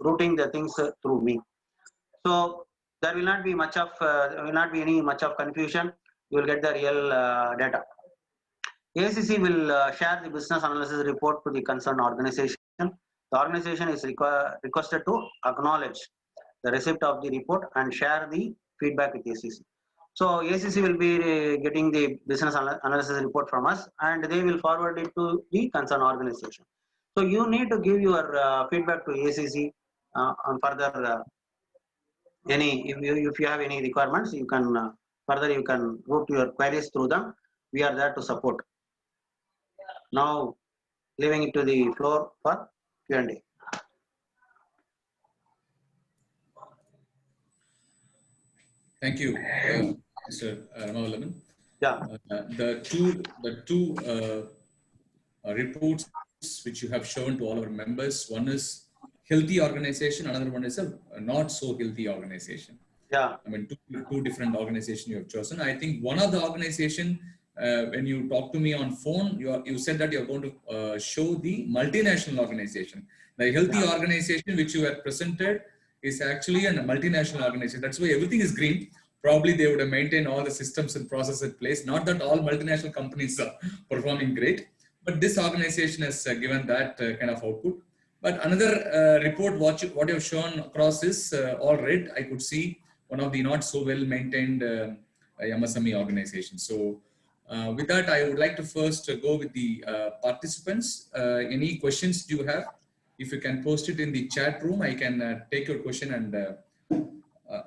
C: routing the things through me. So there will not be much of any much of confusion. You will get the real data. ACC will share the business analysis report to the concerned organization. The organization is requested to acknowledge the receipt of the report and share the feedback with ACC. So ACC will be getting the business analysis report from us, and they will forward it to the concerned organization. So you need to give your feedback to ACC on further if you have any requirements, you can further you can route your queries through them. We are there to support. Now, leaving it to the floor for Q&A.
B: Thank you, Mr. Ramavallabhan.
C: Yeah.
B: The two reports which you have shown to all our members, one is healthy organization, another one is a not so healthy organization.
C: Yeah.
B: I mean, two different organizations you have chosen. I think one of the organization, when you talk to me on phone, you said that you're going to show the multinational organization. The healthy organization which you have presented is actually a multinational organization. That's why everything is green. Probably they would have maintained all the systems and processes in place. Not that all multinational companies are performing great, but this organization has given that kind of output. But another report, what you have shown across is all red. I could see one of the not so well maintained MSME organization. So with that, I would like to first go with the participants. Any questions do you have? If you can post it in the chat room, I can take your question and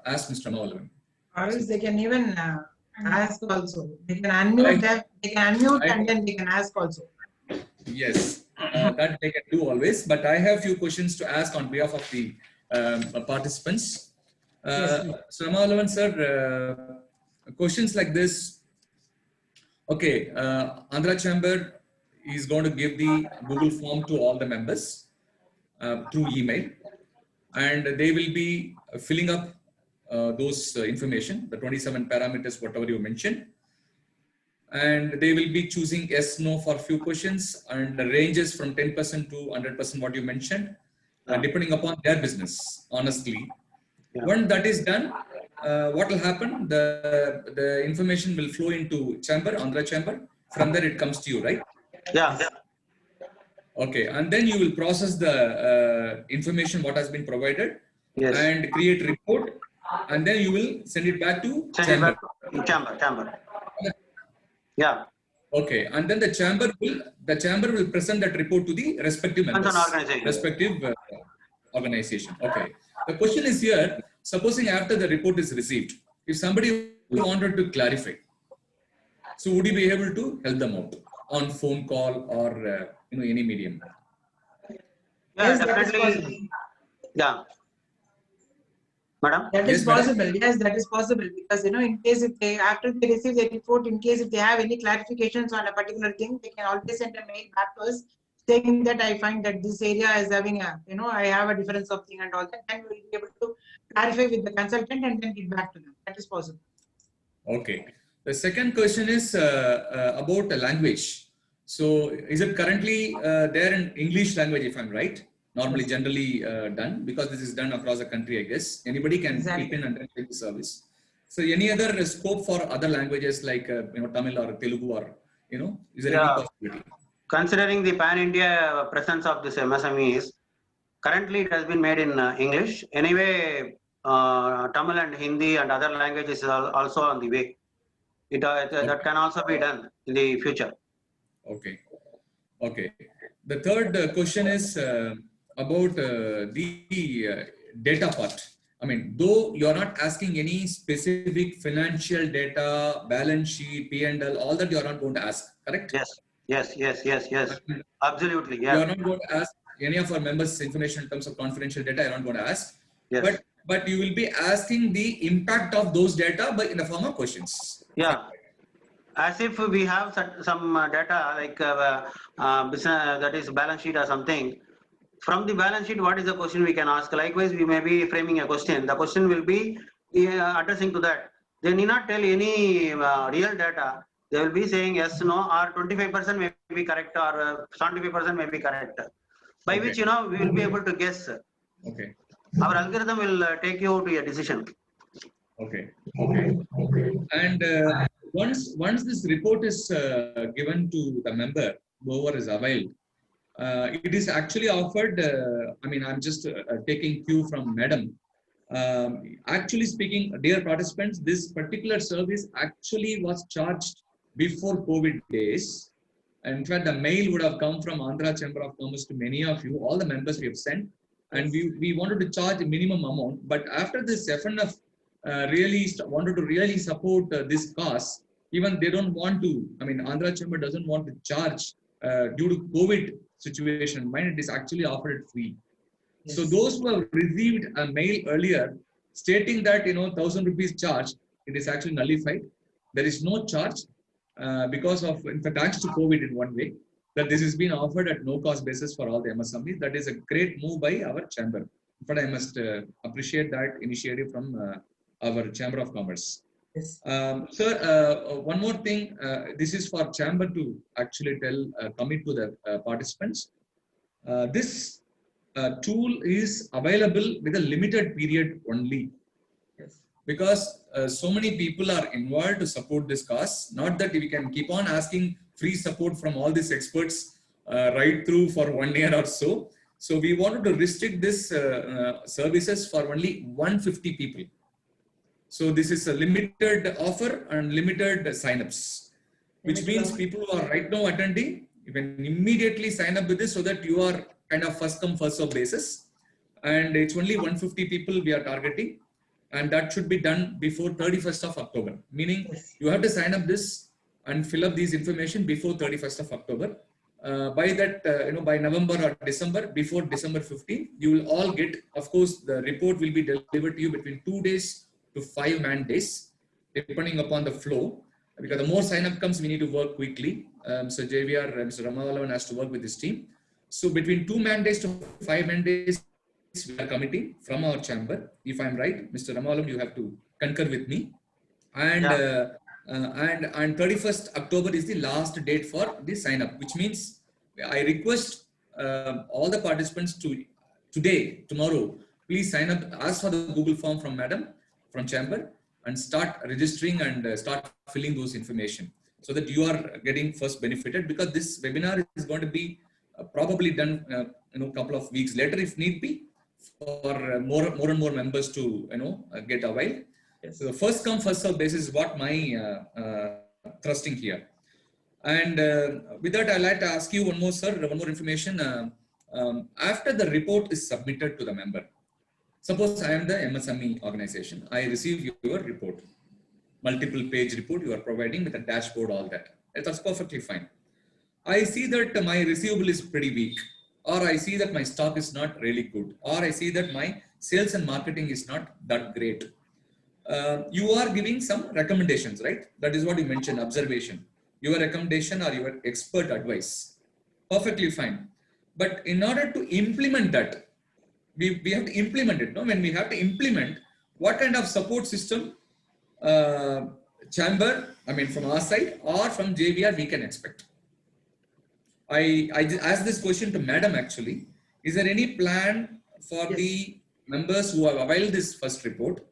B: ask Mr. Ramavallabhan.
A: Or else they can even ask also. They can unmute them. They can unmute and then they can ask also.
B: Yes, that they can do always. But I have a few questions to ask on behalf of the participants. So Ramavallabhan sir, questions like this. Okay, Andhra Chamber is going to give the Google form to all the members through email, and they will be filling up those information, the 27 parameters, whatever you mentioned, and they will be choosing yes, no for few questions, and the ranges from 10% to 100% what you mentioned, depending upon their business, honestly. Yeah. When that is done, what will happen? The information will flow into chamber, Andhra chamber. From there it comes to you, right?
C: Yeah.
B: Okay, and then you will process the information what has been provided, yes, and create report, and then you will send it back to chamber.
C: Chamber. Yeah.
B: Okay, and then the chamber will present that report to the respective members, respective organization. Okay. The question is here: supposing after the report is received, if somebody wanted to clarify, so would you be able to help them out on phone call or any medium?
C: Yes, definitely. Yeah. Madam?
A: That is possible. Yes, that is possible, because in case if they, after they receive the report, in case if they have any clarifications on a particular thing, they can always send a mail back to us saying that I find that this area is having a, I have a difference of thing and all that, and we'll be able to clarify with the consultant and then get back to them. That is possible.
B: Okay. The second question is about the language. So is it currently there in English language, if I'm right? Normally, generally done, because this is done across the country, I guess. Anybody can keep in and take the service. So any other scope for other languages like Tamil or Telugu or is there any possibility?
C: Considering the pan-India presence of this MSMEs, currently it has been made in English. Anyway, Tamil and Hindi and other languages is also on the way. That can also be done in the future.
B: Okay. Okay. The third question is about the data part. I mean, though you're not asking any specific financial data, balance sheet, P&L, all that you're not going to ask, correct?
C: Yes. Absolutely,
B: You are
C: yeah.
B: not going to ask any of our members' information in terms of confidential data. You're not going to ask,
C: Yes.
B: but you will be asking the impact of those data, but in the form of questions.
C: Yeah. As if we have some data like business, that is balance sheet or something. From the balance sheet, what is the question we can ask? Likewise, we may be framing a question. The question will be addressing to that. They need not tell any real data. They will be saying yes, no, or 25% may be correct, or 75% may be correct. By
B: Okay.
C: which, we will be able to guess.
B: Okay.
C: Our algorithm will take you to a decision.
B: Okay. And once this report is given to the member, whoever is availed, it is actually offered. I mean, I'm just taking cue from Madam. Actually speaking, dear participants, this particular service actually was charged before COVID days. In fact, the mail would have come from Andhra Chamber of Commerce to many of you, all the members we have sent, and we wanted to charge a minimum amount. But after this FNF wanted to really support this cause, even they don't want to, I mean, Andhra Chamber doesn't want to charge due to COVID situation. Mine, it is actually offered free. Yes. So those who have received a mail earlier stating that 1,000 rupees charge, it is actually nullified. There is no charge because of, in fact, thanks to COVID in one way, that this has been offered at no cost basis for all the MSMEs. That is a great move by our chamber. But I must appreciate that initiative from our Chamber of Commerce. Yes. Sir, one more thing. This is for chamber to actually commit to the participants. This tool is available with a limited period only. Yes. Because so many people are involved to support this cause. Not that we can keep on asking free support from all these experts right through for 1 year or so. So we wanted to restrict this services for only 150 people. So this is a limited offer and limited signups, which means people who are right now attending, you can immediately sign up with this so that you are kind of first come first serve basis. And it's only 150 people we are targeting. And that should be done before 31st of October. Meaning you have to sign up this and fill up these information before 31st of October. By that, by November or December, before December 15, you will all get, of course, the report will be delivered to you between 2 days to 5 man days, depending upon the flow. Because the more sign up comes, we need to work quickly. So JVR, Mr. Ramavallabhan has to work with his team. So between 2 man days to 5 man days, we are committing from our chamber. If I'm right, Mr. Ramavallabhan, you have to concur with me. And and 31st October is the last date for the sign up, which means I request all the participants to tomorrow, please sign up, ask for the Google form from Madam, from chamber, and start registering and start filling those information so that you are getting first benefited, because this webinar is going to be probably done a couple of weeks later if need be, for more and more members to get availed. Yes. So the first come first serve basis is what my thrusting here. And with that, I'd like to ask you one more, sir, one more information. After the report is submitted to the member, suppose I am the MSME organization, I receive your report, multiple page report you are providing with a dashboard, all that. That's perfectly fine. I see that my receivable is pretty weak, or I see that my stock is not really good, or I see that my sales and marketing is not that great. You are giving some recommendations, right? That is what you mentioned, observation. Your recommendation or your expert advice. Perfectly fine. But in order to implement that, we have to implement it. No? When we have to implement, what kind of support system, chamber, I mean from our side or from JVR we can expect? I asked this question to Madam actually. Is there any plan for the members who have availed this first report?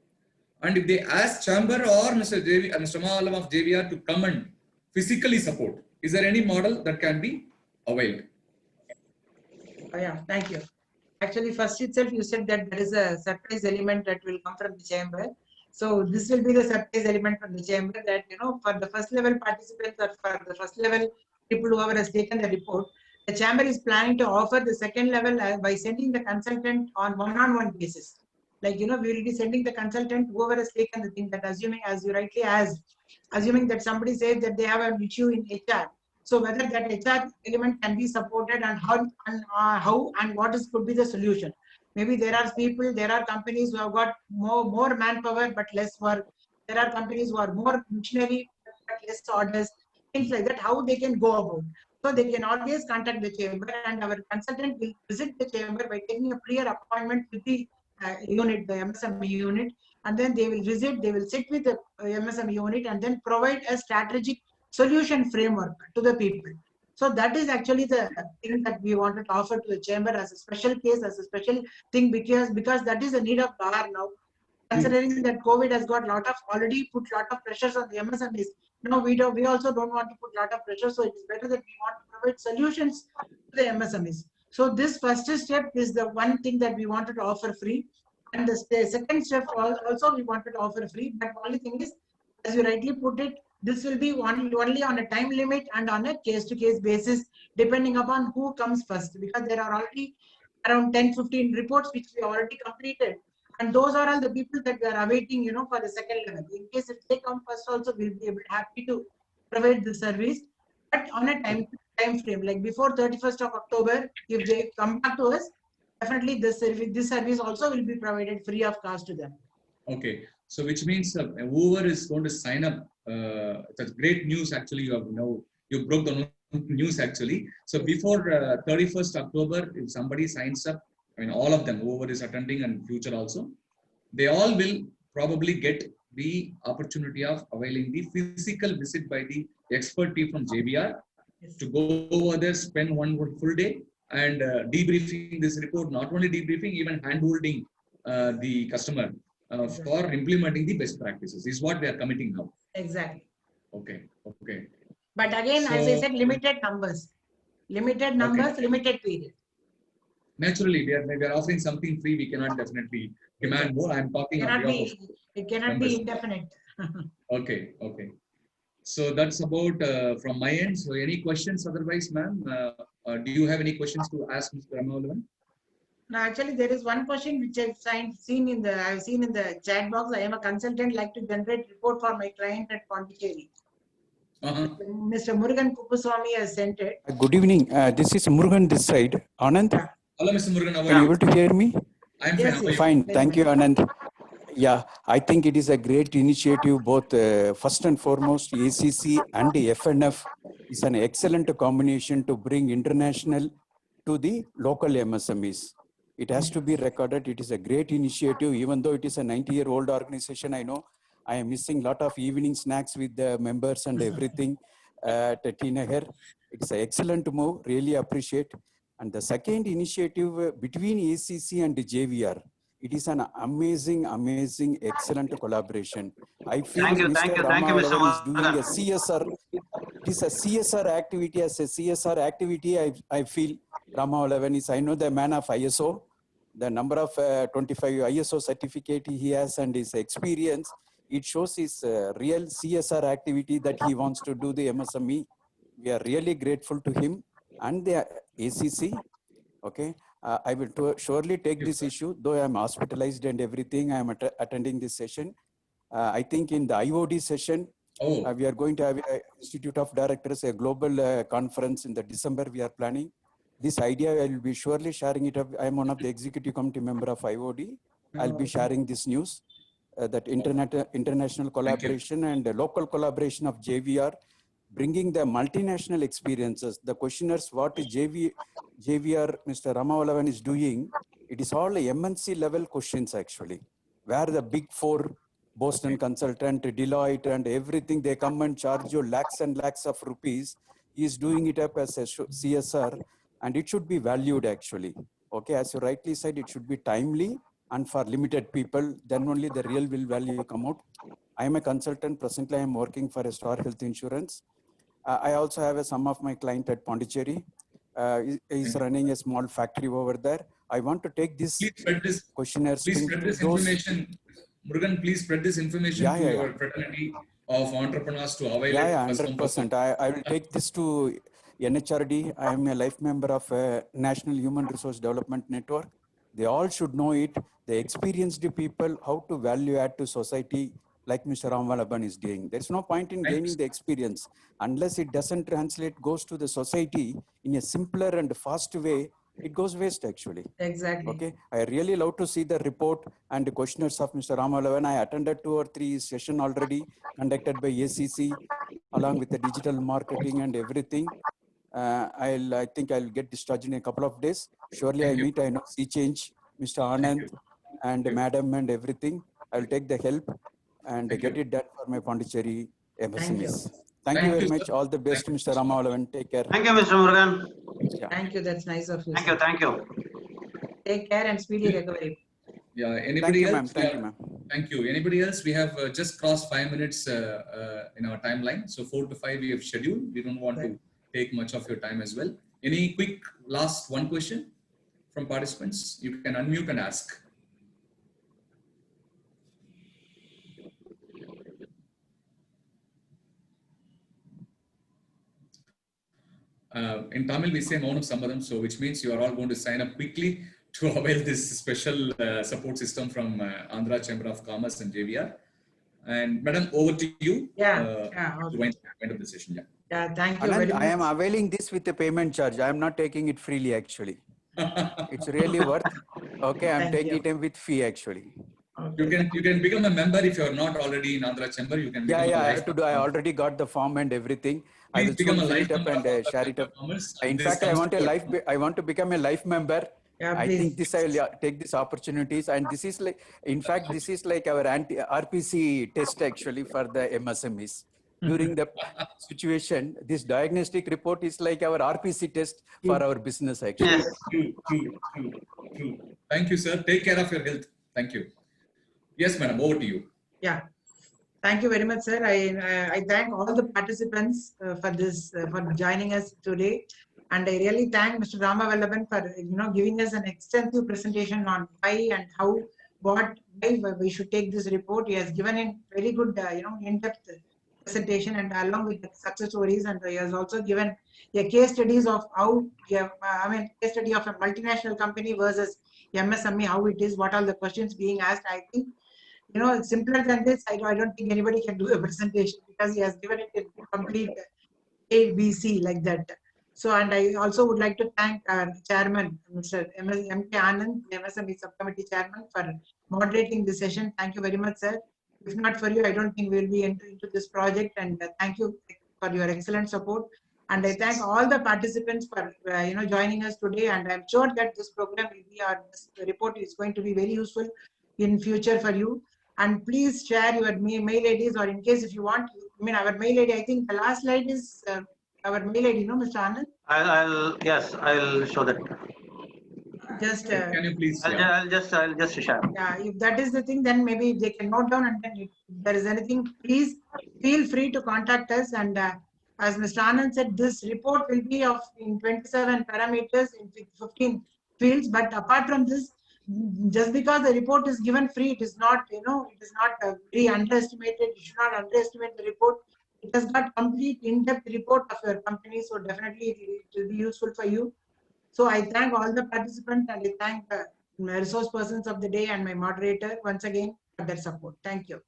B: And if they ask chamber or Mr. Ramavallabhan of JVR to come and physically support, is there any model that can be availed?
A: Yeah, thank you. Actually, first itself, you said that there is a surprise element that will come from the chamber. So this will be the surprise element from the chamber that, for the first level participants or for the first level people who have taken the report, the chamber is planning to offer the second level by sending the consultant on one-on-one basis. Like, we will be sending the consultant, whoever has taken the thing, that assuming, as you rightly asked, assuming that somebody says that they have an issue in HR. So whether that HR element can be supported and how and what could be the solution. Maybe there are companies who have got more manpower but less work. There are companies who are more missionary but less orders. Things like that, how they can go about. So they can always contact the chamber, and our consultant will visit the chamber by taking a prior appointment with the unit, the MSME unit, and then they will sit with the MSME unit and then provide a strategic solution framework to the people. So that is actually the thing that we wanted to offer to the chamber as a special case, as a special thing, because that is the need of the hour now. Considering that COVID has got already put lot of pressures on the MSMEs. No, we also don't want to put lot of pressure. So it is better that we want to provide solutions to the MSMEs. So this first step is the one thing that we wanted to offer free. And the second step also we wanted to offer free. But only thing is, as you rightly put it, this will be only on a time limit and on a case-to-case basis, depending upon who comes first. Because there are already around 10-15 reports which we already completed. And those are all the people that we are awaiting, for the second level. In case if they come first also, we'll be happy to provide the service. But on a time frame, like before 31st of October, if they come back to us, definitely this service also will be provided free of cost to them.
B: Okay. So which means whoever is going to sign up, that's great news actually. You broke the news actually. So before 31st October, if somebody signs up, all of them, whoever is attending and future also, they all will probably get the opportunity of availing the physical visit by the expert team from JVR to go over there, spend one full day and debriefing this report, not only debriefing, even hand-holding the customer for implementing the best practices is what they are committing now.
A: Exactly.
B: Okay.
A: But again, as I said, limited numbers, limited period.
B: Naturally, they are offering something free. We cannot definitely demand more. I'm talking on behalf of
A: it cannot be indefinite.
B: Okay. So that's about from my end. So any questions otherwise, ma'am? Do you have any questions to ask Mr. Ramavallabhan?
A: No, actually, there is one question which I've seen in the chat box. I am a consultant, like to generate report for my client at Pondicherry. Mr. Murugan Kuppuswamy has sent it.
D: Good evening. This is Murugan this side. Anand?
B: Hello, Mr. Murugan.
D: Are you able to hear me?
B: I'm
D: fine. Thank you, Anand. Yeah, I think it is a great initiative. Both first and foremost, ACC and the FNF is an excellent combination to bring international to the local MSMEs. It has to be recorded. It is a great initiative, even though it is a 90-year-old organization. I know I am missing a lot of evening snacks with the members and everything at Tinagar. It's an excellent move. Really appreciate. And the second initiative between ACC and JVR, it is an amazing, excellent collaboration. I feel Mr. Ramavallabhan is doing a CSR. It is a CSR activity. As a CSR activity, I feel Ramavallabhan is, I know the man of ISO, the number of 25 ISO certificate he has and his experience. It shows his real CSR activity that he wants to do the MSME. We are really grateful to him and the ACC. Okay. I will surely take this issue, though I am hospitalized and everything. I am attending this session. I think in the IOD session, we are going to have a Institute of Directors, a global conference in the December we are planning. This idea, I will be surely sharing it up. I am one of the executive committee member of IOD. I'll be sharing this news, that international collaboration and local collaboration of JVR, bringing the multinational experiences. The questioners, what is JVR, Mr. Ramavallabhan is doing, it is all MNC level questions actually, where the big four, Boston Consultant, Deloitte and everything, they come and charge you lakhs and lakhs of rupees. He is doing it up as a CSR and it should be valued actually. Okay, as you rightly said, it should be timely and for limited people, then only the real value come out. I am a consultant. Presently, I am working for a Star Health Insurance. I also have some of my client at Pondicherry. He's running a small factory over there. I want to take this questionnaires.
B: Please spread this information. Murugan, please spread this information to your fraternity of entrepreneurs to avail it.
D: 100%. I will take this to NHRD, I am a life member of National Human Resource Development Network. They all should know it. The experienced people, how to value add to society, like Mr. Ramavallabhan is doing. There's no point in gaining the experience unless it doesn't translate, goes to the society in a simpler and fast way. It goes waste actually.
A: Exactly.
D: Okay, I really love to see the report and the questionnaires of Mr. Ramavallabhan. I attended 2 or 3 sessions already conducted by ACC along with the digital marketing and everything. I think I'll get discharged in a couple of days. Surely I know sea change, Mr. Anand and Madam and everything. I'll take the help and get it done for my Pondicherry MSMEs. Thank you very much. All the best, Mr. Ramavallabhan. Take care.
C: Thank you, Mr. Murugan.
D: Yeah.
A: Thank you. That's nice of you.
C: Thank
A: sir.
C: you. Thank you.
A: Take care and speedy recovery.
B: Yeah. Anybody
D: Thank you,
B: else?
D: ma'am. Thank you, ma'am.
B: Thank you. Anybody else? We have just crossed 5 minutes in our timeline. So 4 to 5 we have scheduled. We don't want to take much of your time as well. Any quick last one question from participants? You can unmute and ask. In Tamil, we say Maunam Sammadam, so which means you are all going to sign up quickly to avail this special support system from Andhra Chamber of Commerce and JVR. And Madam, over to you. To wind up the session.
A: Yeah, thank you
D: Anand,
A: very much.
D: I am availing this with a payment charge. I am not taking it freely actually. It's really worth. Okay, I'm taking it with fee actually.
A: Okay.
B: You can become a member if you are not already in Andhra Chamber. You can become
D: I have to do. I already got the form and everything. I will soon fill it up and share it up. In fact, I want to become a life member.
A: Yeah,
D: I
A: please.
D: think this I will take these opportunities, and this is like, in fact, this is like our RPC test actually for the MSMEs. During the situation, this diagnostic report is like our RPC test for our business actually.
C: Yes.
B: True. Thank you, sir. Take care of your health. Thank you. Yes, madam, over to you.
A: Yeah. Thank you very much, sir. I thank all the participants for this, for joining us today. And I really thank Mr. Ramavallabhan for, giving us an extensive presentation on why and how, why we should take this report. He has given a very good, in-depth presentation and along with the success stories. And he has also given a case studies of how, case study of a multinational company versus MSME, how it is, what are the questions being asked. I think, simpler than this, I don't think anybody can do a presentation because he has given it in complete A, B, C like that. So, and I also would like to thank our chairman, Mr. M.K.Anand, the MSME subcommittee chairman, for moderating the session. Thank you very much, sir. If not for you, I don't think we'll be into this project. And thank you for your excellent support. And I thank all the participants for joining us today. And I'm sure that this program will be this report is going to be very useful in future for you. And please share your mail IDs, or in case if you want, our mail ID. I think the last slide is our mail ID, Mr. Anand?
C: I'll show that.
A: Just
B: can you please?
C: I'll just share.
A: Yeah, if that is the thing, then maybe they can note down, and then if there is anything, please feel free to contact us. And as Mr. Anand said, this report will be in 27 parameters in 15 fields. But apart from this, just because the report is given free, it is not, it is not very underestimated. You should not underestimate the report. It has got complete in-depth report of your company, so definitely it will be useful for you. So I thank all the participants, and I thank my resource persons of the day and my moderator once again for their support. Thank you.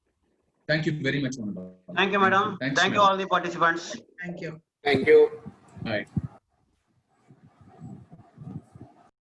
B: Thank you very much, madam.
C: Thank you, madam. Thank you all the participants.
A: Thank you.
E: Thank you.
B: Bye.